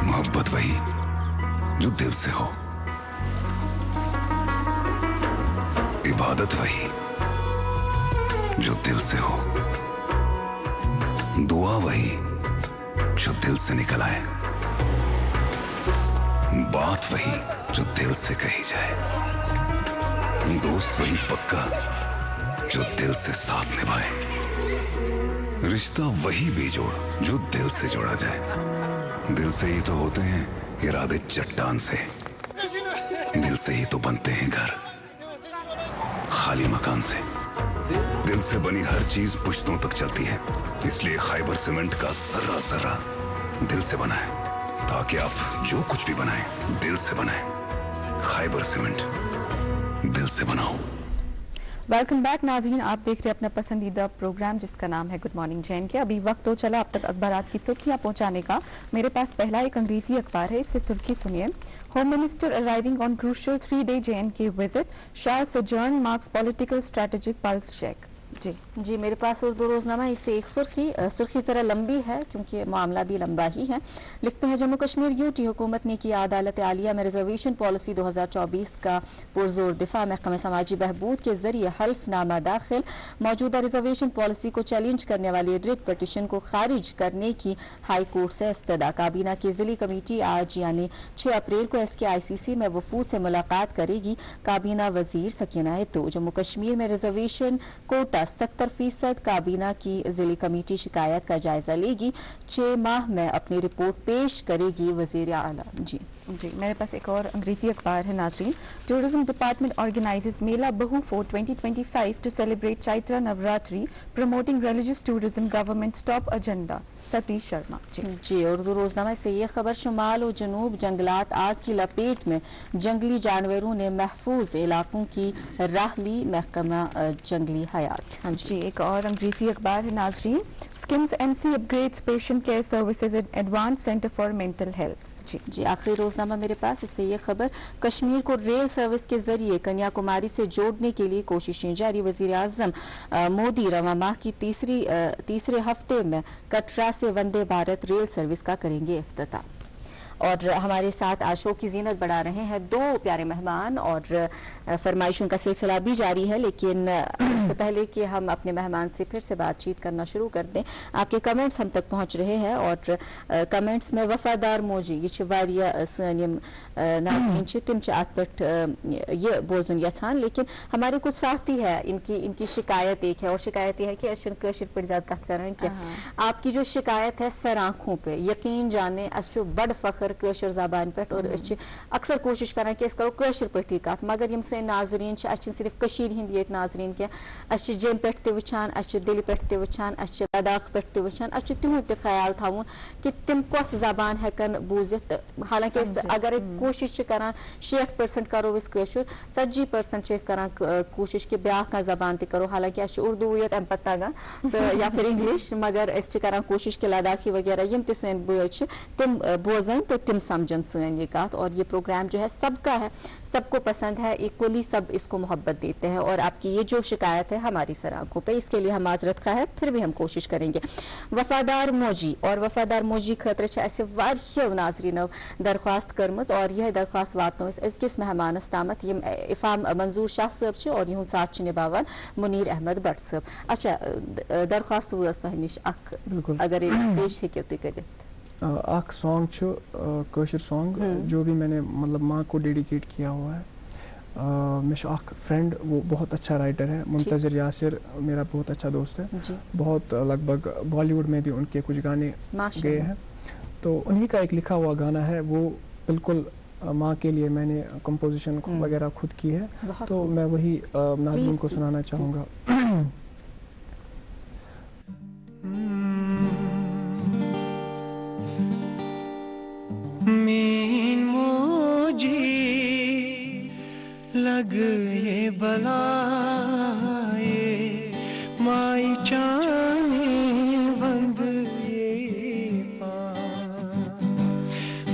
मोहब्बत वही जो दिल से हो, इबादत वही जो दिल से हो, दुआ वही जो दिल से निकल आए। बात वही जो दिल से कही जाए, दोस्त वही पक्का जो दिल से साथ निभाए, रिश्ता वही बेजोड़ जो दिल से जोड़ा जाए। दिल से ही तो होते हैं इरादे चट्टान से, दिल से ही तो बनते हैं घर खाली मकान से। दिल से बनी हर चीज पुश्तों तक चलती है, इसलिए खैबर सीमेंट का जर्रा जर्रा दिल से बना है, ताकि आप जो कुछ भी बनाएं दिल से बनाएं। खैबर सीमेंट, दिल से बनाओ। वेलकम बैक नाज़रीन, आप देख रहे हैं अपना पसंदीदा प्रोग्राम जिसका नाम है गुड मॉर्निंग जैन के। अभी वक्त तो चला अब तक अखबारात की सुर्खियां पहुंचाने का। मेरे पास पहला एक अंग्रेजी अखबार है, इससे सुर्खी सुनिए। Home minister arriving on crucial 3-day JNK visit, Shah sojourn marks political strategic pulse check. जी मेरे पास उर्दू रोजनामा इससे एक सुर्खी जरा लंबी है क्योंकि मामला भी लंबा ही है। लिखते हैं जम्मू कश्मीर यूटी हुकूमत ने किया अदालत आलिया में रिजर्वेशन पॉलिसी 2024 का पुरजोर दिफा। महकमा समाजी बहबूद के जरिए हल्फनामा दाखिल, मौजूदा रिजर्वेशन पॉलिसी को चैलेंज करने वाली रिट पटिशन को खारिज करने की हाई कोर्ट से इस्तदा। काबीना की जिली कमेटी आज यानी 6 अप्रैल को SKICC में वफूद से मुलाकात करेगी। काबीना वजीर सकीना हितो जम्मू कश्मीर में रिजर्वेशन कोटा 70%, काबीना की जिली कमेटी शिकायत का जायजा लेगी। 6 माह में अपनी रिपोर्ट पेश करेगी वजीर आला। जी मेरे पास एक और अंग्रेजी अखबार है नाज़रीन। Tourism department organizes mela Bahu for 2025 to celebrate Chaitra Navratri, promoting religious tourism, government top agenda. Satish Sharma. जी उर्दू रोजनामा से ये खबर, शुमाल और जनूब जंगलात आग की लपेट में, जंगली जानवरों ने महफूज इलाकों की राह ली। महकमा जंगली हयात। हाँ जी एक और अंग्रेजी अखबार है नाज़रीन। SKIMS MC upgrades patient care services at advance centre for mental health. जी आखिरी रोजनामा मेरे पास, इससे ये खबर, कश्मीर को रेल सर्विस के जरिए कन्याकुमारी से जोड़ने के लिए कोशिशें जारी। वजीर आजम मोदी रवा माह की तीसरे हफ्ते में कटरा से वंदे भारत रेल सर्विस का करेंगे इफ्तिताह। और हमारे साथ आज शो की जीनत बढ़ा रहे हैं 2 प्यारे मेहमान और फरमाइशों का सिलसिला भी जारी है। लेकिन इससे पहले कि हम अपने मेहमान से फिर से बातचीत करना शुरू कर दें, आपके कमेंट्स हम तक पहुंच रहे हैं और कमेंट्स में वफादार मोजी ये वारिया सनिम नाज़रीन तिम अत पे ये बोजन यछान, लेकिन हमारे कुछ साथी है इनकी शिकायत एक है और शिकायत यह है कि अशन कशिर पे ज्यादा कत करें कि आपकी जो शिकायत है सर आंखों पे यकीन जाने अशु बड़ फखर कशर जबान पे और अक्सर कोशिश करान कि करो कशर पे कत, मगर यम से नाजरीन सिर्फ कशीर हिंद ये नाजरीन के जम पे वुचान दिल पे वुचान लद्दाख पे वुचान तिहुद त ख्याल थवन कि तिम कस जबान हेकन बूजित। हालांकि अगर कोशिश करान 60% करो इस कशर, 40% करान कोशिश कि ब्या का जबान त करो। हालांकि उर्दू ये अम पता तो या फिर इंग्लिश, मगर करान कोशिश कि लद्दाखी वगैरह यम सन बच तिम बोजन तो तिम समझन सन ये कत। और ये प्रोग्राम जो है सबका है, सबको पसंद है, इक्वली सब इसको मोहब्बत देते हैं। और आपकी ये जो शिकायत है हमारी सर आंखों पे, इसके लिए हम माजरत खा है, फिर भी हम कोशिश करेंगे। वफादार मोजी और वफादार मोजी खतर नाजरीन दरख्वास्त करमज और यह दरख्वास्त वातो अजकिस मेहमानस तामत यम इफाम मंजूर शाह साहब और यहद साथ निभावान मुनीर अहमद भट्ट साहब। अच्छा दरख्वास्त वस तह निश अगर पेश हेक्यो तुम कर सॉन्ग कशर सॉन्ग जो भी मैंने मतलब माँ को डेडिकेट किया हुआ है। मेरा फ्रेंड वो बहुत अच्छा राइटर है, मुंतजर यासिर मेरा बहुत अच्छा दोस्त है, बहुत लगभग बॉलीवुड में भी उनके कुछ गाने गए हैं, तो उन्हीं का एक लिखा हुआ गाना है, वो बिल्कुल माँ के लिए मैंने कंपोजिशन वगैरह खुद की है, तो मैं वही नाज़रीन को सुनाना चाहूँगा। मीन मोजी लग ये बलाए माई चाने बंद ये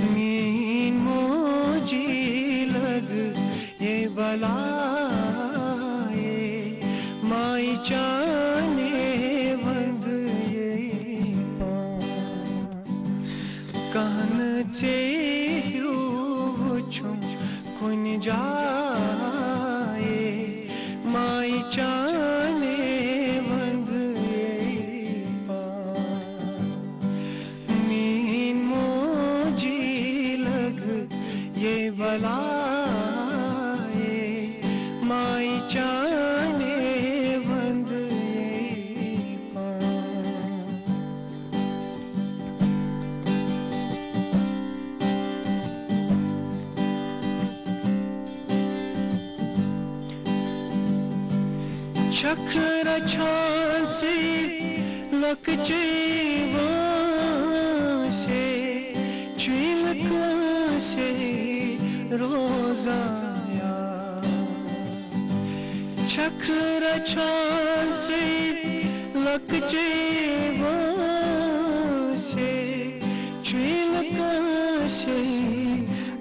मीन मोजी लग ये बलाए माई चाने çakra çansı lakçı se çilka se rozaya çakra çansı lakçı se çilka se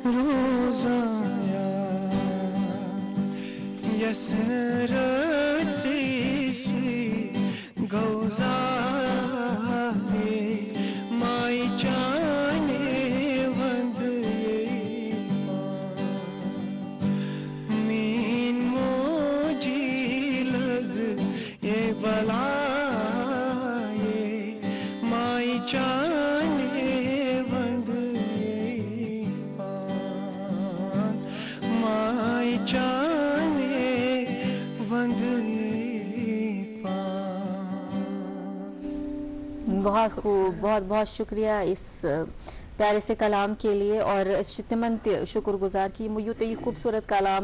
rozaya yasnarati svi gauzaye mai chane vande min moji lag ye balaye mai chane vande mai chane vande बहुत खूब, बहुत बहुत शुक्रिया इस प्यारे से कलाम के लिए और शितमन शुक्रगुजार की मुझे ये खूबसूरत कलाम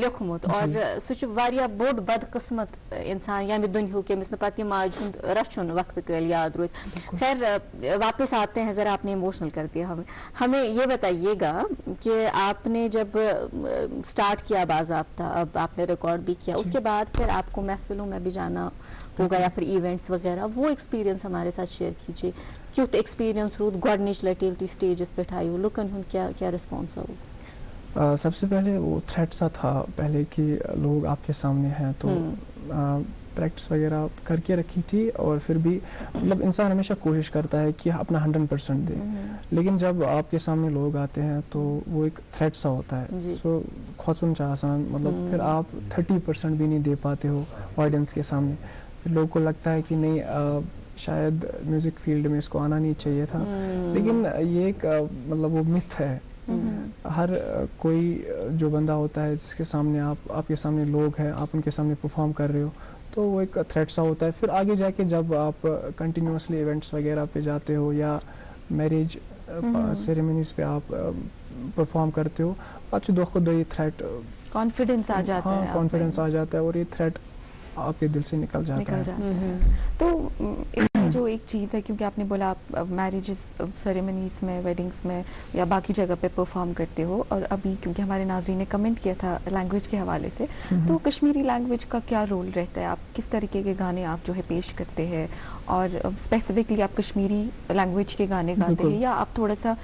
लिखमुत और सह वारिया बोड़ बदकिस्मत इंसान या दुनिया के मिस पत माज रचुन वक्त कल याद रोज। खैर वापस आते हैं, जरा आपने इमोशनल कर दिया हमें ये बताइएगा कि आपने जब स्टार्ट किया बाज़ाब्ता, अब आपने रिकॉर्ड भी किया, उसके बाद फिर आपको महफिलों में भी जाना होगा या फिर इवेंट्स वगैरह, वो एक्सपीरियंस हमारे साथ शेयर कीजिए। क्यों एक्सपीरियंस रूद गॉडनिश लटेल तो स्टेजेस पे ठाई लुकन हुन क्या रिस्पॉन्स हो? सबसे पहले वो थ्रेट सा था पहले कि लोग आपके सामने हैं, तो प्रैक्टिस वगैरह करके रखी थी और फिर भी मतलब इंसान हमेशा कोशिश करता है कि अपना 100% दे, लेकिन जब आपके सामने लोग आते हैं तो वो एक थ्रेट सा होता है। सो खोसुन आसान मतलब फिर आप 30% भी नहीं दे पाते हो ऑडियंस के सामने, फिर लोगों को लगता है कि नहीं शायद म्यूजिक फील्ड में इसको आना नहीं चाहिए था, लेकिन ये एक मतलब वो मिथ है। हर कोई जो बंदा होता है जिसके सामने आपके सामने लोग हैं, आप उनके सामने परफॉर्म कर रहे हो, तो वो एक थ्रेट सा होता है। फिर आगे जाके जब आप कंटिन्यूसली इवेंट्स वगैरह पे जाते हो या मैरिज सेरेमनीज पे आप परफॉर्म करते हो, अच्छे दो खुद ये थ्रेट कॉन्फिडेंस आ जाता है, कॉन्फिडेंस आ जाता है और ये थ्रेट आपके दिल से निकल जाता है। तो इसमें जो एक चीज़ है, क्योंकि आपने बोला आप मैरिजेस सेरेमनीज में, वेडिंग्स में या बाकी जगह पे परफॉर्म करते हो, और अभी क्योंकि हमारे नाज़रीन ने कमेंट किया था लैंग्वेज के हवाले से, तो कश्मीरी लैंग्वेज का क्या रोल रहता है? आप किस तरीके के गाने आप जो है पेश करते हैं, और स्पेसिफिकली आप कश्मीरी लैंग्वेज के गाने गाते हैं या आप थोड़ा सा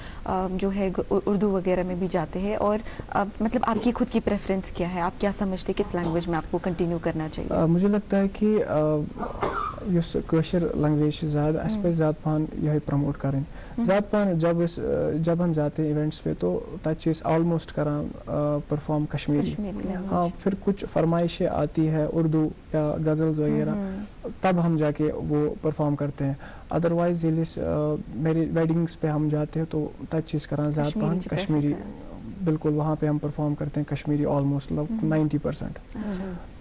जो है उर्दू वगैरह में भी जाते हैं? और मतलब आपकी खुद की प्रेफरेंस क्या है, आप क्या समझते हैं किस लैंग्वेज में आपको कंटिन्यू करना चाहिए? मुझे लगता है कि कशर लैंग्वेज ज़्यादा अस पे ज़्यादा पान यह प्रमोट करें, ज़्यादा पान जब हम जाते हैं इवेंट्स पे तो तच ऑलमोस्ट करान परफॉर्म कश्मीरी। हाँ, फिर कुछ फरमाइशें आती है उर्दू या गज़ल्स वगैरह, तब हम जाके वो परफॉर्म करते हैं। अदरवाइज मेरी वेडिंग्स पे हम जाते हैं तो तच करान ज़्यादा पान कश्मीरी, बिल्कुल वहाँ पे हम परफॉर्म करते हैं कश्मीरी ऑलमोस्ट 90%।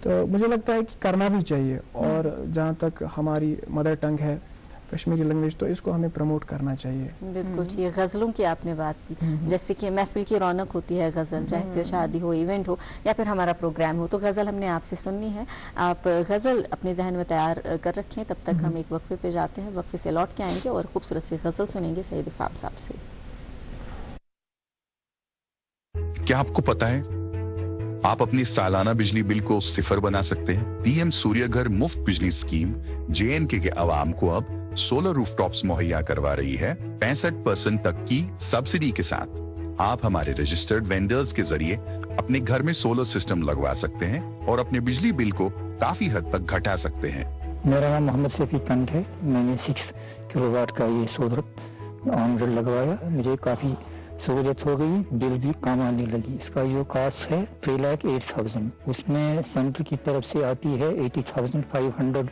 तो मुझे लगता है कि करना भी चाहिए, और जहाँ तक हमारी मदर टंग है कश्मीरी लैंग्वेज, तो इसको हमें प्रमोट करना चाहिए। बिल्कुल ठीक। गज़लों की आपने बात की, जैसे कि महफिल की रौनक होती है गज़ल, चाहे फिर शादी हो, इवेंट हो या फिर हमारा प्रोग्राम हो, तो गज़ल हमने आपसे सुननी है। आप गज़ल अपने जहन में तैयार कर रखें, तब तक हम एक वक्फे पे जाते हैं, वक्फे से लौट के आएंगे और खूबसूरत सी गज़ल सुनेंगे सईद इफ़ाब साहब से। क्या आपको पता है आप अपनी सालाना बिजली बिल को 0 बना सकते हैं? पीएम सूर्य घर मुफ्त बिजली स्कीम जेएनके के अवाम को अब सोलर रूफटॉप्स मुहैया करवा रही है 65% तक की सब्सिडी के साथ। आप हमारे रजिस्टर्ड वेंडर्स के जरिए अपने घर में सोलर सिस्टम लगवा सकते हैं और अपने बिजली बिल को काफी हद तक घटा सकते हैं। मेरा नाम मोहम्मद सफी तंग है। मैंने 6 किलोवाट का ये सोलर ऑनग्रिड लगवाया, मुझे काफी सहूलियत हो गई, बिल भी कम आने लगी। इसका जो कास्ट है 3,08,000, उसमें सेंटर की तरफ से आती है 80,500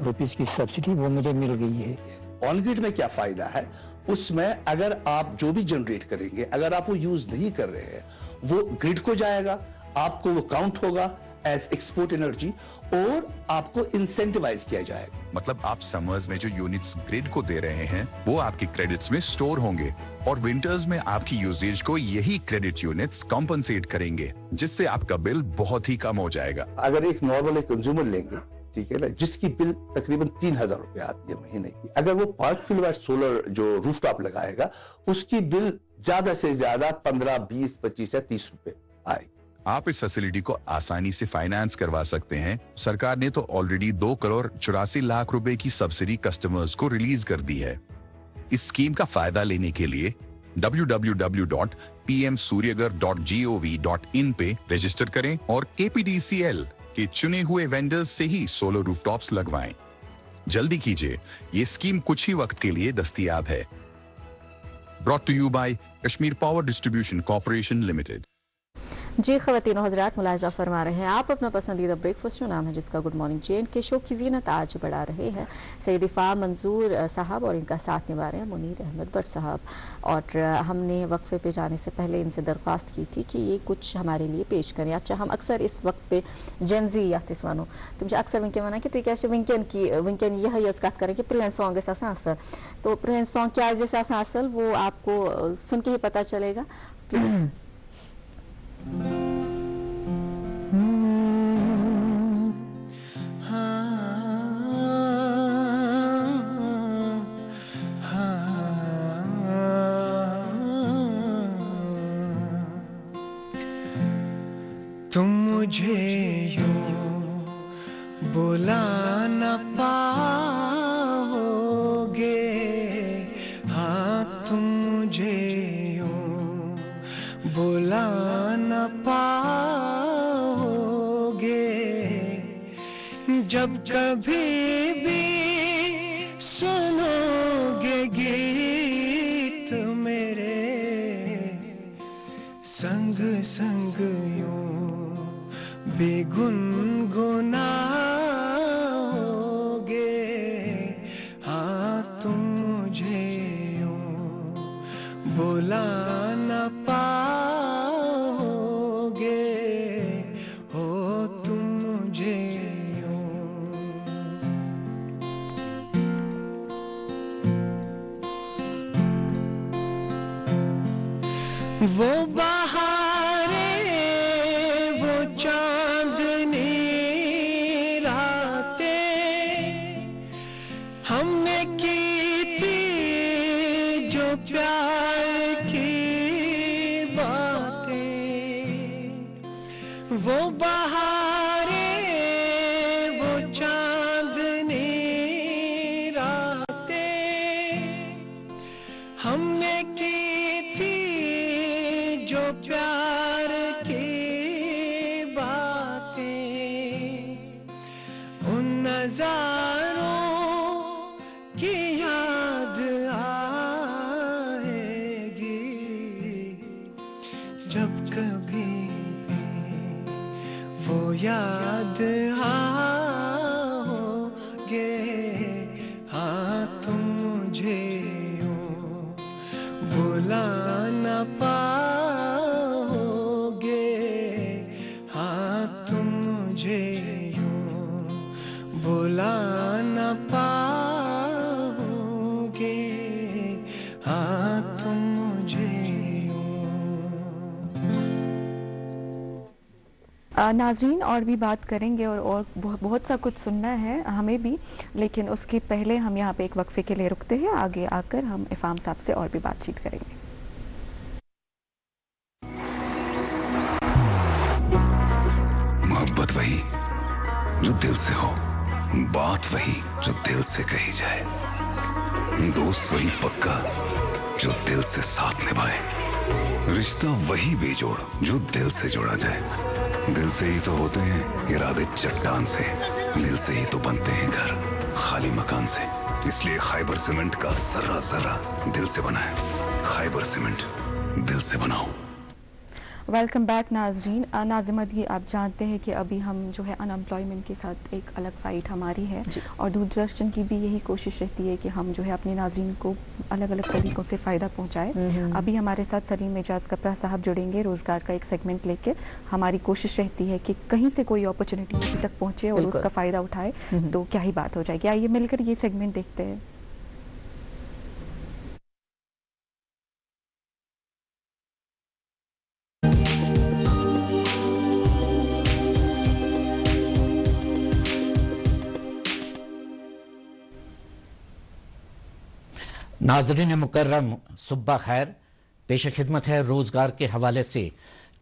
रुपीज की सब्सिडी, वो मुझे मिल गई है। ऑनग्रिड में क्या फायदा है, उसमें अगर आप जो भी जनरेट करेंगे, अगर आप वो यूज नहीं कर रहे हैं, वो ग्रिड को जाएगा, आपको वो काउंट होगा, एज एक्सपोर्ट एनर्जी और आपको इंसेंटिवाइज किया जाएगा। मतलब आप समर्स में जो यूनिट्स ग्रिड को दे रहे हैं वो आपके क्रेडिट्स में स्टोर होंगे और विंटर्स में आपकी यूसेज को यही क्रेडिट यूनिट्स कॉम्पनसेट करेंगे, जिससे आपका बिल बहुत ही कम हो जाएगा। अगर एक नॉर्मल कंज्यूमर लेंगे, ठीक है ना, जिसकी बिल तकरीबन 3,000 रुपए आती है महीने की, अगर वो 5 किलोवाट सोलर जो रूफटॉप लगाएगा उसकी बिल ज्यादा से ज्यादा 15, 20, 25 या 30 रुपए आएगी। आप इस फैसिलिटी को आसानी से फाइनेंस करवा सकते हैं। सरकार ने तो ऑलरेडी 2,84,00,000 रुपए की सब्सिडी कस्टमर्स को रिलीज कर दी है। इस स्कीम का फायदा लेने के लिए www.pmsuryagar.gov.in पे रजिस्टर करें और KPDCL के चुने हुए वेंडर्स से ही सोलर रूफटॉप्स लगवाएं। जल्दी कीजिए, ये स्कीम कुछ ही वक्त के लिए दस्तयाब है। Brought to you by Kashmir power distribution corporation limited. जी ख़वातीन और हज़रात, मुलाहिज़ा फरमा रहे हैं आप अपना पसंदीदा ब्रेकफास्ट जो नाम है जिसका गुड मॉर्निंग चेन के शो की ज़ीनत आज बढ़ा रहे हैं सैयद इफ़ा मंजूर साहब और इनका साथ निभा रहे हैं मुनीर अहमद भट्ट साहब। और हमने वक्फे पे जाने से पहले इनसे दरख्वास्त की थी कि ये कुछ हमारे लिए पेश करें। अच्छा, हम अक्सर इस वक्त पे जेनजी या तिस्वानो तुमसे अक्सर विंके मना कि तो क्या विंकन यह यज़ करें कि प्रियन सॉन्ग जैसा असल, तो प्रियन सॉन्ग क्या जैसा असल वो आपको सुन के ही पता चलेगा। तुम मुझे यूं बुला न पाओगे, हाँ तुम मुझे यूं बुला न पाओगे, जब कभी भी सुनोगे गीत मेरे संग संग यूं बेगुनगुनाओगे, हाँ तुम मुझे यूं बुला न पाओगे, हो तुम मुझे यूं। वो बहारें, वो चांदनी रातें हमने की थी जो प्यार की बातें, वो बहारें, वो चांदनी रातें हमने की थी जो प्यार की नजारों की याद आएगी, जब कभी वो याद आओगे, हाँ तुम मुझे यूं बुला न पाओगे, हाँ तुम मुझे बुला न पाओगे, हाँ तुम मुझे नाज़रीन और भी बात करेंगे और बहुत सा कुछ सुनना है हमें भी, लेकिन उसके पहले हम यहाँ पे एक वक्फे के लिए रुकते हैं। आगे आकर हम इफ़ाम साहब से और भी बातचीत करेंगे। मोहब्बत वही जो दिल से हो, बात वही जो दिल से कही जाए, दोस्त वही पक्का जो दिल से साथ निभाए, रिश्ता वही बेजोड़ जो दिल से जोड़ा जाए। दिल से ही तो होते हैं इरादे चट्टान से, दिल से ही तो बनते हैं घर खाली मकान से। इसलिए खाइबर सीमेंट का जर्रा जर्रा दिल से बना है। खाइबर सीमेंट, दिल से बनाओ। ویلکم بیک ناظرین. ناظم مدی آپ جانتے ہیں کہ ابھی ہم جو ہے ان امپلائمنٹ کے ساتھ ایک الگ فائٹ ہماری ہے اور دوردرشن کی بھی یہی کوشش رہتی ہے کہ ہم جو ہے اپنے ناظرین کو الگ الگ طریقوں سے فائدہ پہنچائے. ابھی ہمارے ساتھ سلیم اعجاز کپرا صاحب جڑیں گے روزگار کا ایک سیگمنٹ لے کے. ہماری کوشش رہتی ہے کہ کہیں سے کوئی اپرچونٹی کسی تک پہنچے اور اس کا فائدہ اٹھائے تو کیا ہی بات ہو جائے گی. آئیے مل کر یہ سیگمنٹ دیکھتے ہیں. ناظرین مکرم صبح خیر. پیش خدمت ہے روزگار کے حوالے سے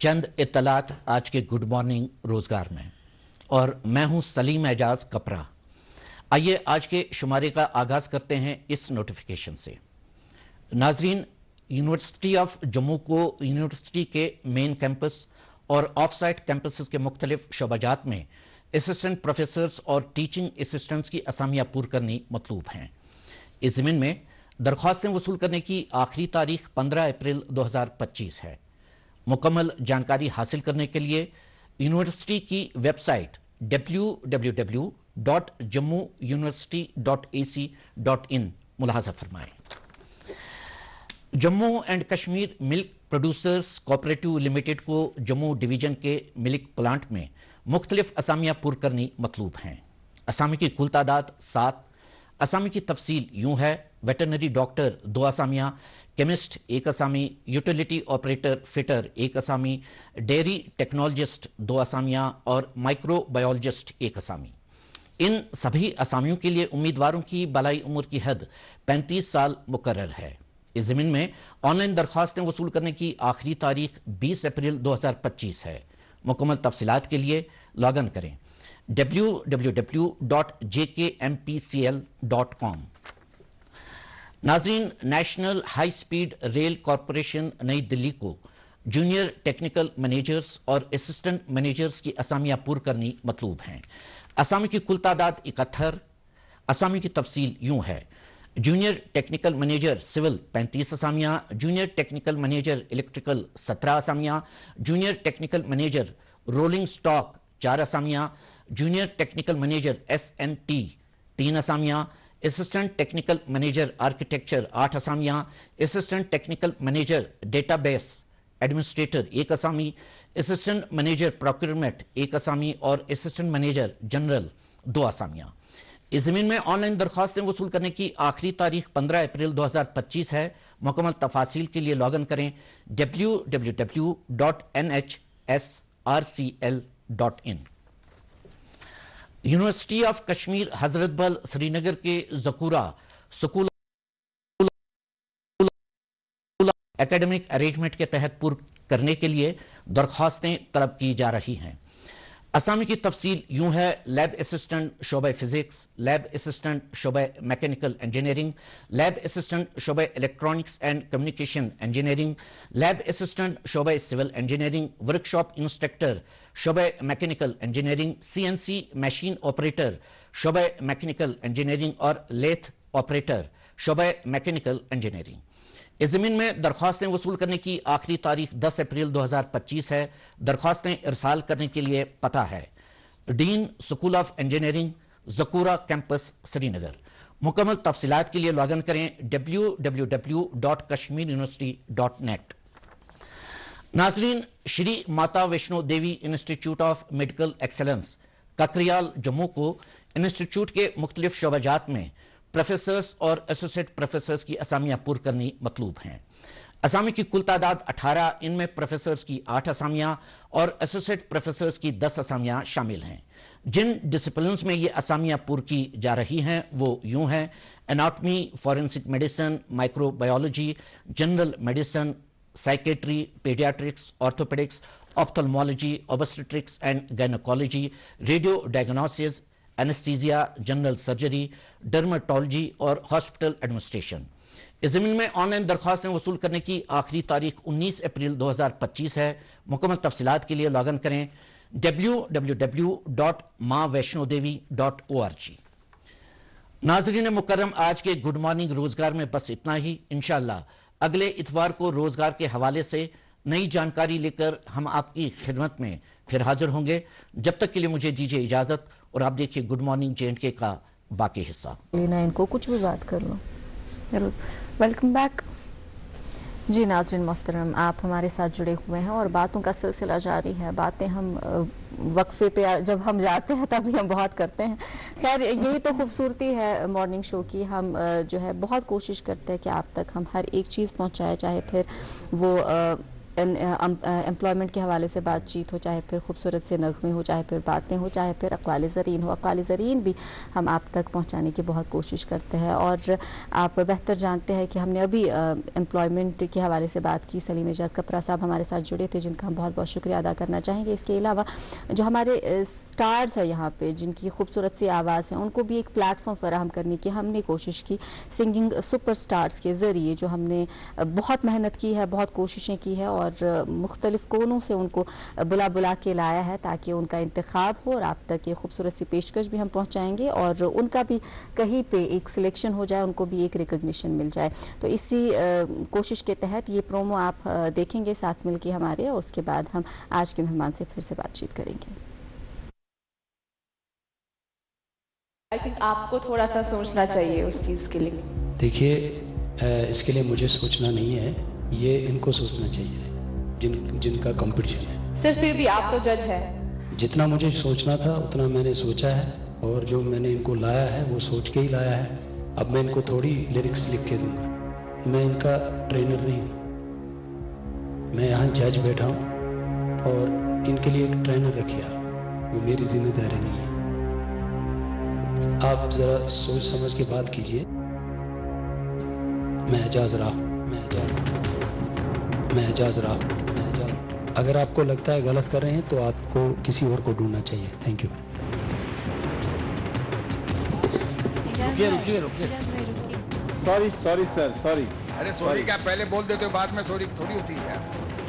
چند اطلاعات آج کے گڈ مارننگ روزگار میں، اور میں ہوں سلیم اعجاز کپرا. آئیے آج کے شمارے کا آغاز کرتے ہیں اس نوٹیفیکیشن سے. ناظرین، یونیورسٹی آف جموں کو یونیورسٹی کے مین کیمپس اور آف سائٹ کیمپسز کے مختلف شعبہ جات میں اسسٹنٹ پروفیسرز اور ٹیچنگ اسسٹنٹس کی اسامیاں پور کرنی مطلوب ہیں. اس ضمن میں درخواستیں وصول کرنے کی آخری تاریخ 15 اپریل 2025 ہے. مکمل جانکاری حاصل کرنے کے لیے یونیورسٹی کی ویب سائٹ www.jammuuniversity.ac.in ملاحظہ فرمائیں. Jammu and Kashmir milk producers cooperative limited کو جموں ڈویژن کے ملک پلانٹ میں مختلف اسامیاں پور کرنی مطلوب ہیں. اسامی کی کل تعداد 7. اسامی کی تفصیل یوں ہے: ویٹرنری ڈاکٹر 2 اسامیاں، کیمسٹ 1 اسامی، یوٹیلیٹی آپریٹر فٹر 1 اسامی، ڈیری ٹیکنالوجسٹ 2 اسامیاں اور مائکرو بایولوجسٹ 1 اسامی. ان سبھی اسامیوں کے لیے امیدواروں کی بالائی عمر کی حد 35 سال مقرر ہے. اس ضمن میں آن لائن درخواستیں وصول کرنے کی آخری تاریخ 20 اپریل 2025 ہے. مکمل تفصیلات کے لیے لاگ ان کریں www.jkmpcl.com. ناظرین، national high speed rail corporation نئی دلی کو جونیئر ٹیکنیکل مینیجرز اور اسسٹنٹ مینیجرز کی اسامیاں پور کرنی مطلوب ہیں. اسامی کی کل تعداد 71. اسامی کی تفصیل یوں ہے: جونیئر ٹیکنیکل مینیجر سول 35 اسامیاں، جونیئر ٹیکنیکل مینیجر الیکٹریکل 17 اسامیاں، junior technical manager rolling stock 4 اسامیاں، جونیئر ٹیکنیکل مینیجر SNT 3 اسامیاں، اسسٹنٹ ٹیکنیکل مینیجر آرکیٹیکچر 8 اسامیاں، assistant technical manager database administrator 1 اسامی، اسسٹنٹ مینیجر پروکیورمنٹ 1 اسامی اور اسسٹنٹ مینیجر جنرل 2 اسامیاں. اس زمین میں آن لائن درخواستیں وصول کرنے کی آخری تاریخ 15 اپریل 2025 ہے. مکمل تفاصیل کے لیے لاگ ان کریں www.nhsrcl.in. یونیورسٹی آف کشمیر حضرت بل سری نگر کے زکورہ سکول اکیڈمک ارینجمنٹ کے تحت پور کرنے کے لیے درخواستیں طلب کی جا رہی ہیں. اسامی کی تفصیل یوں ہے: لیب اسسٹنٹ شعبہ فزکس، لیب اسسٹنٹ شعبہ میکینیکل انجینئرنگ، لیب اسسٹنٹ شعبہ electronics and communication engineering, lab assistant شعبہ سول انجینئرنگ، ورکشاپ انسٹرکٹر شعبہ mechanical engineering, CNC machine operator شعبہ میکینیکل انجینئرنگ اور لیتھ آپریٹر شعبہ میکینیکل انجینئرنگ. اس زمین میں درخواستیں وصول کرنے کی آخری تاریخ 10 اپریل 2025 ہے. درخواستیں ارسال کرنے کے لیے پتہ ہے: ڈین اسکول آف انجینئرنگ، زکورہ کیمپس سری نگر. مکمل تفصیلات کے لیے لاگ ان کریں www.kashmiruniversity.net. ناظرین، Shri Mata Vaishno Devi institute of medical excellence Kakryal Jammu کو انسٹیٹیوٹ کے مختلف شعبہ جات میں پروفیسرز اور ایسوسیٹ پروفیسرز کی اسامیاں پور کرنی مطلوب ہیں. اسامی کی کل تعداد 18. ان میں پروفیسرز کی 8 اسامیاں اور ایسوسیٹ پروفیسرز کی 10 اسامیاں شامل ہیں. جن ڈسپلنز میں یہ اسامیاں پور کی جا رہی ہیں وہ یوں ہیں: anatomy, forensic medicine, microbiology, general medicine, psychiatry, paediatrics, orthopaedics, ophthalmology, obstetrics and gynaecology, radio diagnosis, anaesthesia, general surgery, dermatology اور ہاسپٹل ایڈمنسٹریشن. اس زمین میں آن لائن درخواستیں وصول کرنے کی آخری تاریخ 19 اپریل 2025 ہے. مکمل تفصیلات کے لیے لاگ ان کریں www.maavaishnodevi.org. ناظرین مکرم، آج کے گڈ مارننگ روزگار میں بس اتنا ہی. انشاءاللہ اگلے اتوار کو روزگار کے حوالے سے نئی جانکاری لے کر ہم آپ کی خدمت میں پھر حاضر ہوں گے. جب تک کے لیے مجھے دیجیے اجازت اور آپ دیکھیے گڈ مارننگ JNK کا باقی حصہ. لینا ان کو کچھ بھی بات کر لو. ضرور. Welcome back. جی ناظرین محترم، آپ ہمارے ساتھ جڑے ہوئے ہیں اور باتوں کا سلسلہ جاری ہے. باتیں ہم وقفے پہ جب ہم جاتے ہیں تبھی ہم بہت کرتے ہیں. خیر یہی تو خوبصورتی ہے مارننگ شو کی. ہم جو ہے بہت کوشش کرتے ہیں کہ آپ تک ہم ہر ایک چیز پہنچائے، چاہے پھر وہ امپلائمنٹ کے حوالے سے بات چیت ہو، چاہے پھر خوبصورت سے نغمے ہو، چاہے پھر باتیں ہو، چاہے پھر اقوال زرین ہو. اقوال زرین بھی ہم آپ تک پہنچانے کی بہت کوشش کرتے ہیں. اور آپ بہتر جانتے ہیں کہ ہم نے ابھی امپلائمنٹ کے حوالے سے بات کی. سلیم اعجاز کپرا صاحب ہمارے ساتھ جڑے تھے، جن کا ہم بہت بہت شکریہ ادا کرنا چاہیں گے. اس کے علاوہ جو ہمارے اسٹارز ہیں یہاں پہ، جن کی خوبصورت سی آواز ہے، ان کو بھی ایک پلیٹ فارم فراہم کرنے کی ہم نے کوشش کی سنگنگ سپر اسٹارز کے ذریعے، جو ہم نے بہت محنت کی ہے، بہت کوششیں کی ہے اور مختلف کونوں سے ان کو بلا کے لایا ہے تاکہ ان کا انتخاب ہو اور آپ تک یہ خوبصورت سی پیشکش بھی ہم پہنچائیں گے اور ان کا بھی کہیں پہ ایک سلیکشن ہو جائے، ان کو بھی ایک ریکگنیشن مل جائے. تو اسی کوشش کے تحت یہ پرومو آپ دیکھیں گے ساتھ مل کے ہمارے، اور اس کے بعد ہم آج کے مہمان سے پھر سے بات چیت کریں گے. آئی تھنک آپ کو تھوڑا سا سوچنا چاہیے اس چیز کے لیے. دیکھیے اس کے لیے مجھے سوچنا نہیں ہے، یہ ان کو سوچنا چاہیے جن کا کمپٹیشن ہے. صرف پھر بھی آپ تو جج ہیں. جتنا مجھے سوچنا تھا اتنا میں نے سوچا ہے اور جو میں نے ان کو لایا ہے وہ سوچ کے ہی لایا ہے. اب میں ان کو تھوڑی لیرکس لکھ کے دوں گا. میں ان کا ٹرینر نہیں ہوں، میں یہاں جج بیٹھا ہوں اور ان کے لیے ایک ٹرینر رکھیا، وہ میری ذمہ داری نہیں ہے. آپ ذرا سوچ سمجھ کے بات کیجئے. میں اعجاز رہا ہوں. اگر آپ کو لگتا ہے غلط کر رہے ہیں تو آپ کو کسی اور کو ڈھونڈنا چاہیے. Thank you. رکیے. Sorry sir, sorry. ارے سوری کیا پہلے بول دیتے ہو، بعد میں سوری تھوڑی ہوتی ہے.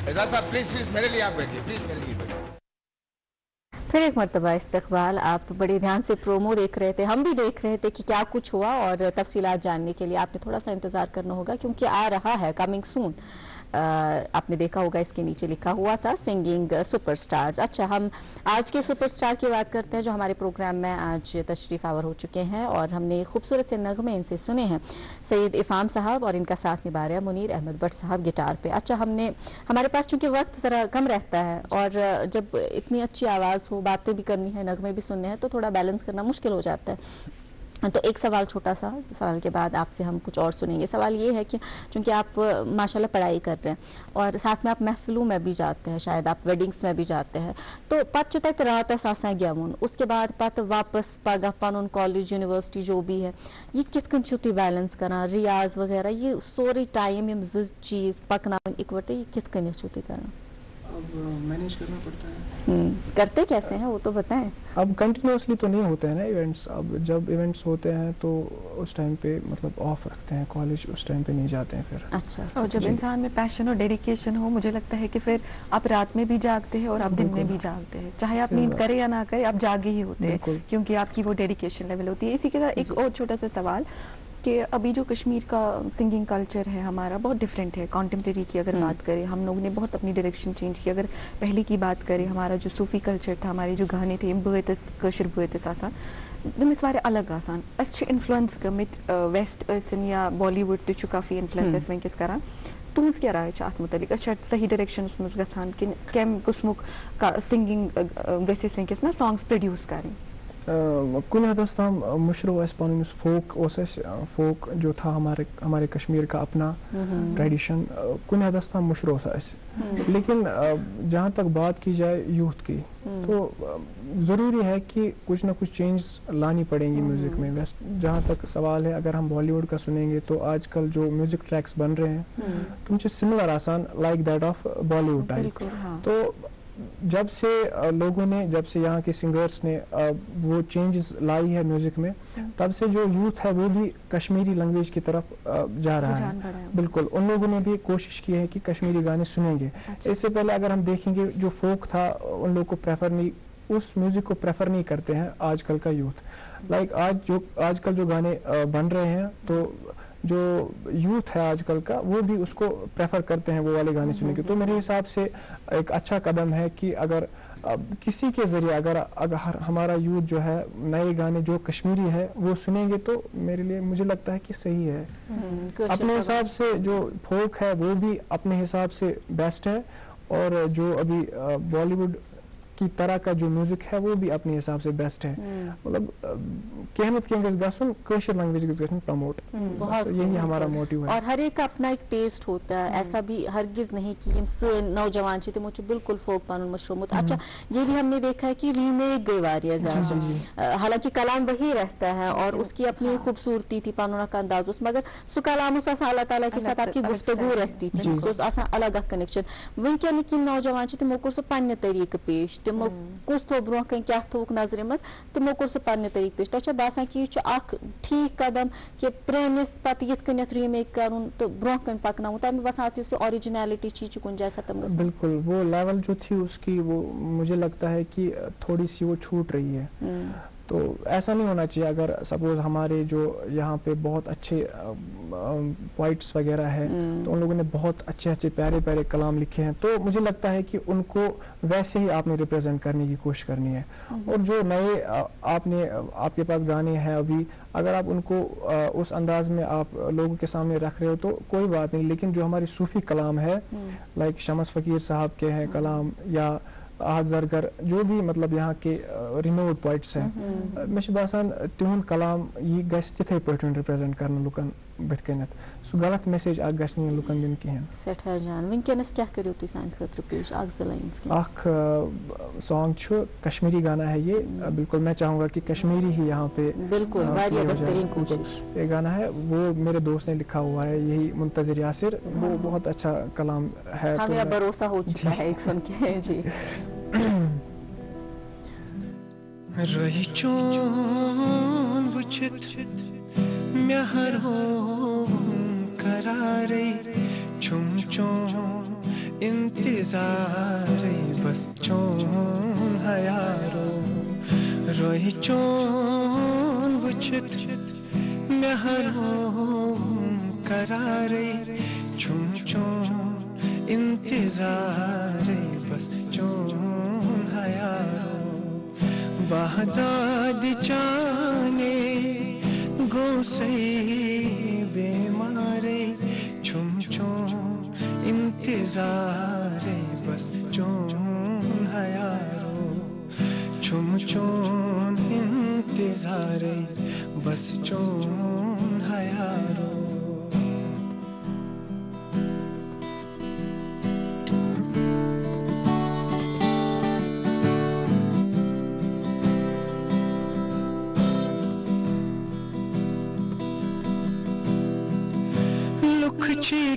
اعجاز صاحب پلیز میرے لیے آپ بیٹھیے، پلیز میرے لیے بیٹھیے. پھر ایک مرتبہ استقبال. آپ بڑے دھیان سے پرومو دیکھ رہے تھے، ہم بھی دیکھ رہے تھے کہ کیا کچھ ہوا، اور تفصیلات جاننے کے لیے آپ نے تھوڑا سا انتظار کرنا ہوگا کیونکہ آ رہا ہے کمنگ سون. آپ نے دیکھا ہوگا اس کے نیچے لکھا ہوا تھا سنگنگ سپر اسٹار. اچھا، ہم آج کے سپر اسٹار کی بات کرتے ہیں جو ہمارے پروگرام میں آج تشریف آور ہو چکے ہیں اور ہم نے خوبصورت سے نغمے ان سے سنے ہیں. سید افام صاحب اور ان کا ساتھ نبھا رہے ہیں منیر احمد بٹ صاحب گٹار پہ. اچھا، ہمارے پاس چونکہ وقت ذرا کم رہتا ہے اور جب اتنی اچھی آواز ہو، باتیں بھی کرنی ہے، نغمے بھی سننے ہیں، تو تھوڑا بیلنس کرنا مشکل ہو جاتا ہے. تو ایک سوال، چھوٹا سا سوال کے بعد آپ سے ہم کچھ اور سنیں گے. سوال یہ ہے کہ چونکہ آپ ماشاءاللہ پڑھائی کر رہے ہیں اور ساتھ میں آپ محفلوں میں بھی جاتے ہیں، شاید آپ ویڈنگز میں بھی جاتے ہیں، تو پت چتہ رات آسان گیون اس کے بعد پتہ واپس پگہ پن کالج یونیورسٹی جو بھی ہے، یہ کت کن چھو تھی بیلنس کران، ریاض وغیرہ، یہ سورے ٹائم یم زٕ چیز پکناون اکوٹے، یہ کت کن چھو تھی کران؟ اب مینیج کرنا پڑتا ہے. کرتے کیسے ہیں وہ تو بتائیں. اب کنٹینیوسلی تو نہیں ہوتے ہیں نا ایونٹس. اب جب ایونٹس ہوتے ہیں تو اس ٹائم پہ مطلب آف رکھتے ہیں کالج، اس ٹائم پہ نہیں جاتے ہیں پھر. اچھا. اور جب انسان میں پیشن اور ڈیڈیکیشن ہو، مجھے لگتا ہے کہ پھر آپ رات میں بھی جاگتے ہیں اور آپ دن میں بھی جاگتے ہیں، چاہے آپ نیند کرے یا نہ کرے، آپ جاگے ہی ہوتے ہیں کیونکہ آپ کی وہ ڈیڈیکیشن لیول ہوتی ہے. اسی کے ساتھ ایک اور چھوٹا سا سوال کہ ابھی جو کشمیر کا سنگنگ کلچر ہے ہمارا بہت ڈفرینٹ ہے. کانٹمپریری کی اگر بات کریں، ہم لوگوں نے بہت اپنی ڈائریکشن چینج کی. اگر پہلے کی بات کریں، ہمارا جو صوفی کلچر تھا، ہمارے جو گانے تھے کشر بوت آسان تمس واریاہ الگ آسان. اس انفلوئنس گمت ویسٹ ٲسِن یا بالی وُڈ تہِ چھُ کافی انفلوئنس ونکس کران. تُہنٛز کیٛاہ راے چھِ اتھ متعلق؟ أسۍ چھا صحیح ڈایریکشنس منٛز گژھان کِنہٕ کمہِ قٕسمُک سنگنگ گژھِ اَسہِ ونکس نا سانگس پروڈیوس کرٕنۍ؟ کن حدس تام مشرو اس پن فوک فوک جو تھا ہمارے کشمیر کا اپنا ٹریڈیشن، کن حدس تام مشرو سا اس. لیکن جہاں تک بات کی جائے یوتھ کی، تو ضروری ہے کہ کچھ نہ کچھ چینج لانی پڑیں گی میوزک میں. جہاں تک سوال ہے، اگر ہم بالی ووڈ کا سنیں گے تو آج کل جو میوزک ٹریکس بن رہے ہیں تم سے سملر آسان like that of Bollywood type. تو جب سے لوگوں نے، جب سے یہاں کے سنگرس نے وہ چینجز لائی ہے میوزک میں، تب سے جو یوتھ ہے وہ بھی کشمیری لینگویج کی طرف جا رہا ہے. بالکل، ان لوگوں نے بھی کوشش کی ہے کہ کشمیری گانے سنیں گے. اس سے پہلے اگر ہم دیکھیں گے جو فوک تھا ان لوگ کو پریفر نہیں، اس میوزک کو پریفر نہیں کرتے ہیں آج کل کا یوتھ. لائک آج کل جو گانے بن رہے ہیں تو जो यूथ है आजकल का वो भी उसको प्रेफर करते हैं वो वाले गाने सुनने के। तो मेरे हिसाब से एक अच्छा कदम है कि अगर किसी के जरिए अगर हमारा यूथ जो है नए गाने जो कश्मीरी है वो सुनेंगे तो मेरे लिए मुझे लगता है कि सही है। अपने हिसाब से जो फोक है वो भी अपने हिसाब से बेस्ट है, और जो अभी बॉलीवुड की तरह का जो म्यूजिक है वो भी अपने हिसाब से बेस्ट है। मतलब कहमत के गसन कशर लैंग्वेज गसन प्रमोट, यही हमारा मोटिव है। और हर एक का अपना एक टेस्ट होता है, ऐसा भी हरगिज नहीं कि नौजवान तमो बिल्कुल फोक पन मशरूमत। अच्छा, ये भी हमने देखा है कि रीमेक गई वारिया ज्यादा, हालांकि कलाम वही रहता है और उसकी अपनी खूबसूरती थी, पन अंदाज, मगर सह कलाम अल्लाह ताला के साथ आपकी गुफ्तगू रहती थी, अलग कनेक्शन। वनकन कि नौजवान तमो कोर सह पन्ने तरीके पेश, तमो कुछ थो ब्रोह कन क्या थोक नजर मज, तमो कोर सह पन्ने तरीके पेश। तो बासान कि यह ठीक कदम कि प्रेमिस पत यथ कन्यथ रीमेक करुन तो ब्रोह कन पकना तमें बासान सह ओरिजिनलिटी चीज कुछ जाए खत्म। बिल्कुल, वो लेवल जो थी उसकी वो मुझे लगता है कि थोड़ी सी वो छूट रही है। तो ऐसा नहीं होना चाहिए। अगर सपोज हमारे जो यहाँ पे बहुत अच्छे पोइट्स वगैरह है तो उन लोगों ने बहुत अच्छे अच्छे प्यारे प्यारे कलाम लिखे हैं, तो मुझे लगता है कि उनको वैसे ही आपने रिप्रेजेंट करने की कोशिश करनी है। और जो नए आपके पास गाने हैं अभी, अगर आप उनको उस अंदाज में आप लोगों के सामने रख रहे हो तो कोई बात नहीं, लेकिन जो हमारी सूफी कलाम है लाइक शमस फकीर साहब के हैं कलाम, या आहद जरगर, जो भी मतलब यहाँ के रिनोड पोइट्स हैं, मे बासान तिहुंद कलाम यह गस तिथे पठन रिप्रेजेंट करना लुकन बथ कनत, सह गलत मैसेज गस लुकन दिन कहें। सठा जान वनकस क्या करियो तुम सान खतर पेश अख सॉन्ग छु कश्मीरी गाना है ये, बिल्कुल मैं चाहूंगा कि कश्मीरी ही यहाँ पे बिल्कुल बेहतरीन कोशिश। ये गाना है वो मेरे दोस्त ने लिखा हुआ है, यही मुंतजिर यासिर, वो बहुत अच्छा कलाम है। हमें भरोसा हो चुका है एक सुन के जी। रही चोन वुचित म्याहरो करारे चुम चोन इंतजारे बस चोन हयारो। रही चोन वुचित म्याहरो करारे चुम चोन इंतजारे बस चोन हयारो। बहदाद जाने गोसे बेमारे छुम छुम इंतजारे बस चोन हयारो। छुम चोन इंतजारे बस चोन हयारो।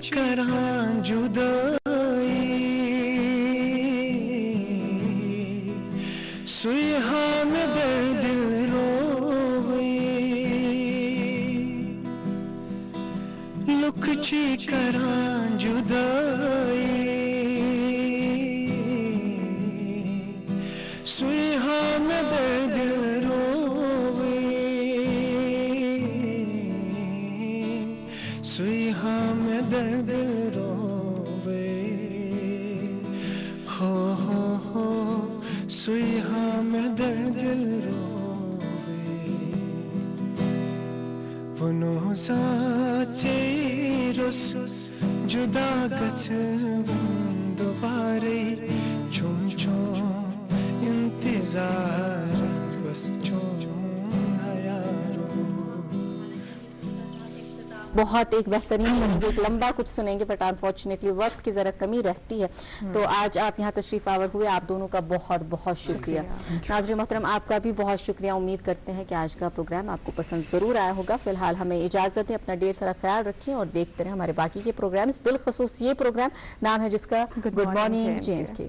करां जुदाई सुहा में दर्द रोवे, लुकची करां जुदाई सुहा में दर्द रोवे, सुहा में दर्द रोवे। हो सुहा में दर्द रोवे। वनो साचे रुस जुदा गच दोबारे चुम चुम इंतजार बस चुम हयारो। बहुत एक बेहतरीन एक लंबा कुछ सुनेंगे, बट अनफॉर्चुनेटली वक्त की जरा कमी रहती है। तो आज आप यहाँ तशरीफ आवर हुए, आप दोनों का बहुत बहुत शुक्रिया। नाज़रीन मोहतरम, आपका भी बहुत शुक्रिया। उम्मीद करते हैं कि आज का प्रोग्राम आपको पसंद जरूर आया होगा। फिलहाल हमें इजाजत है, अपना ढेर सारा ख्याल रखें और देखते रहें हमारे बाकी के प्रोग्राम्स, बिलखसूस ये प्रोग्राम नाम है जिसका गुड मॉर्निंग जे एंड के।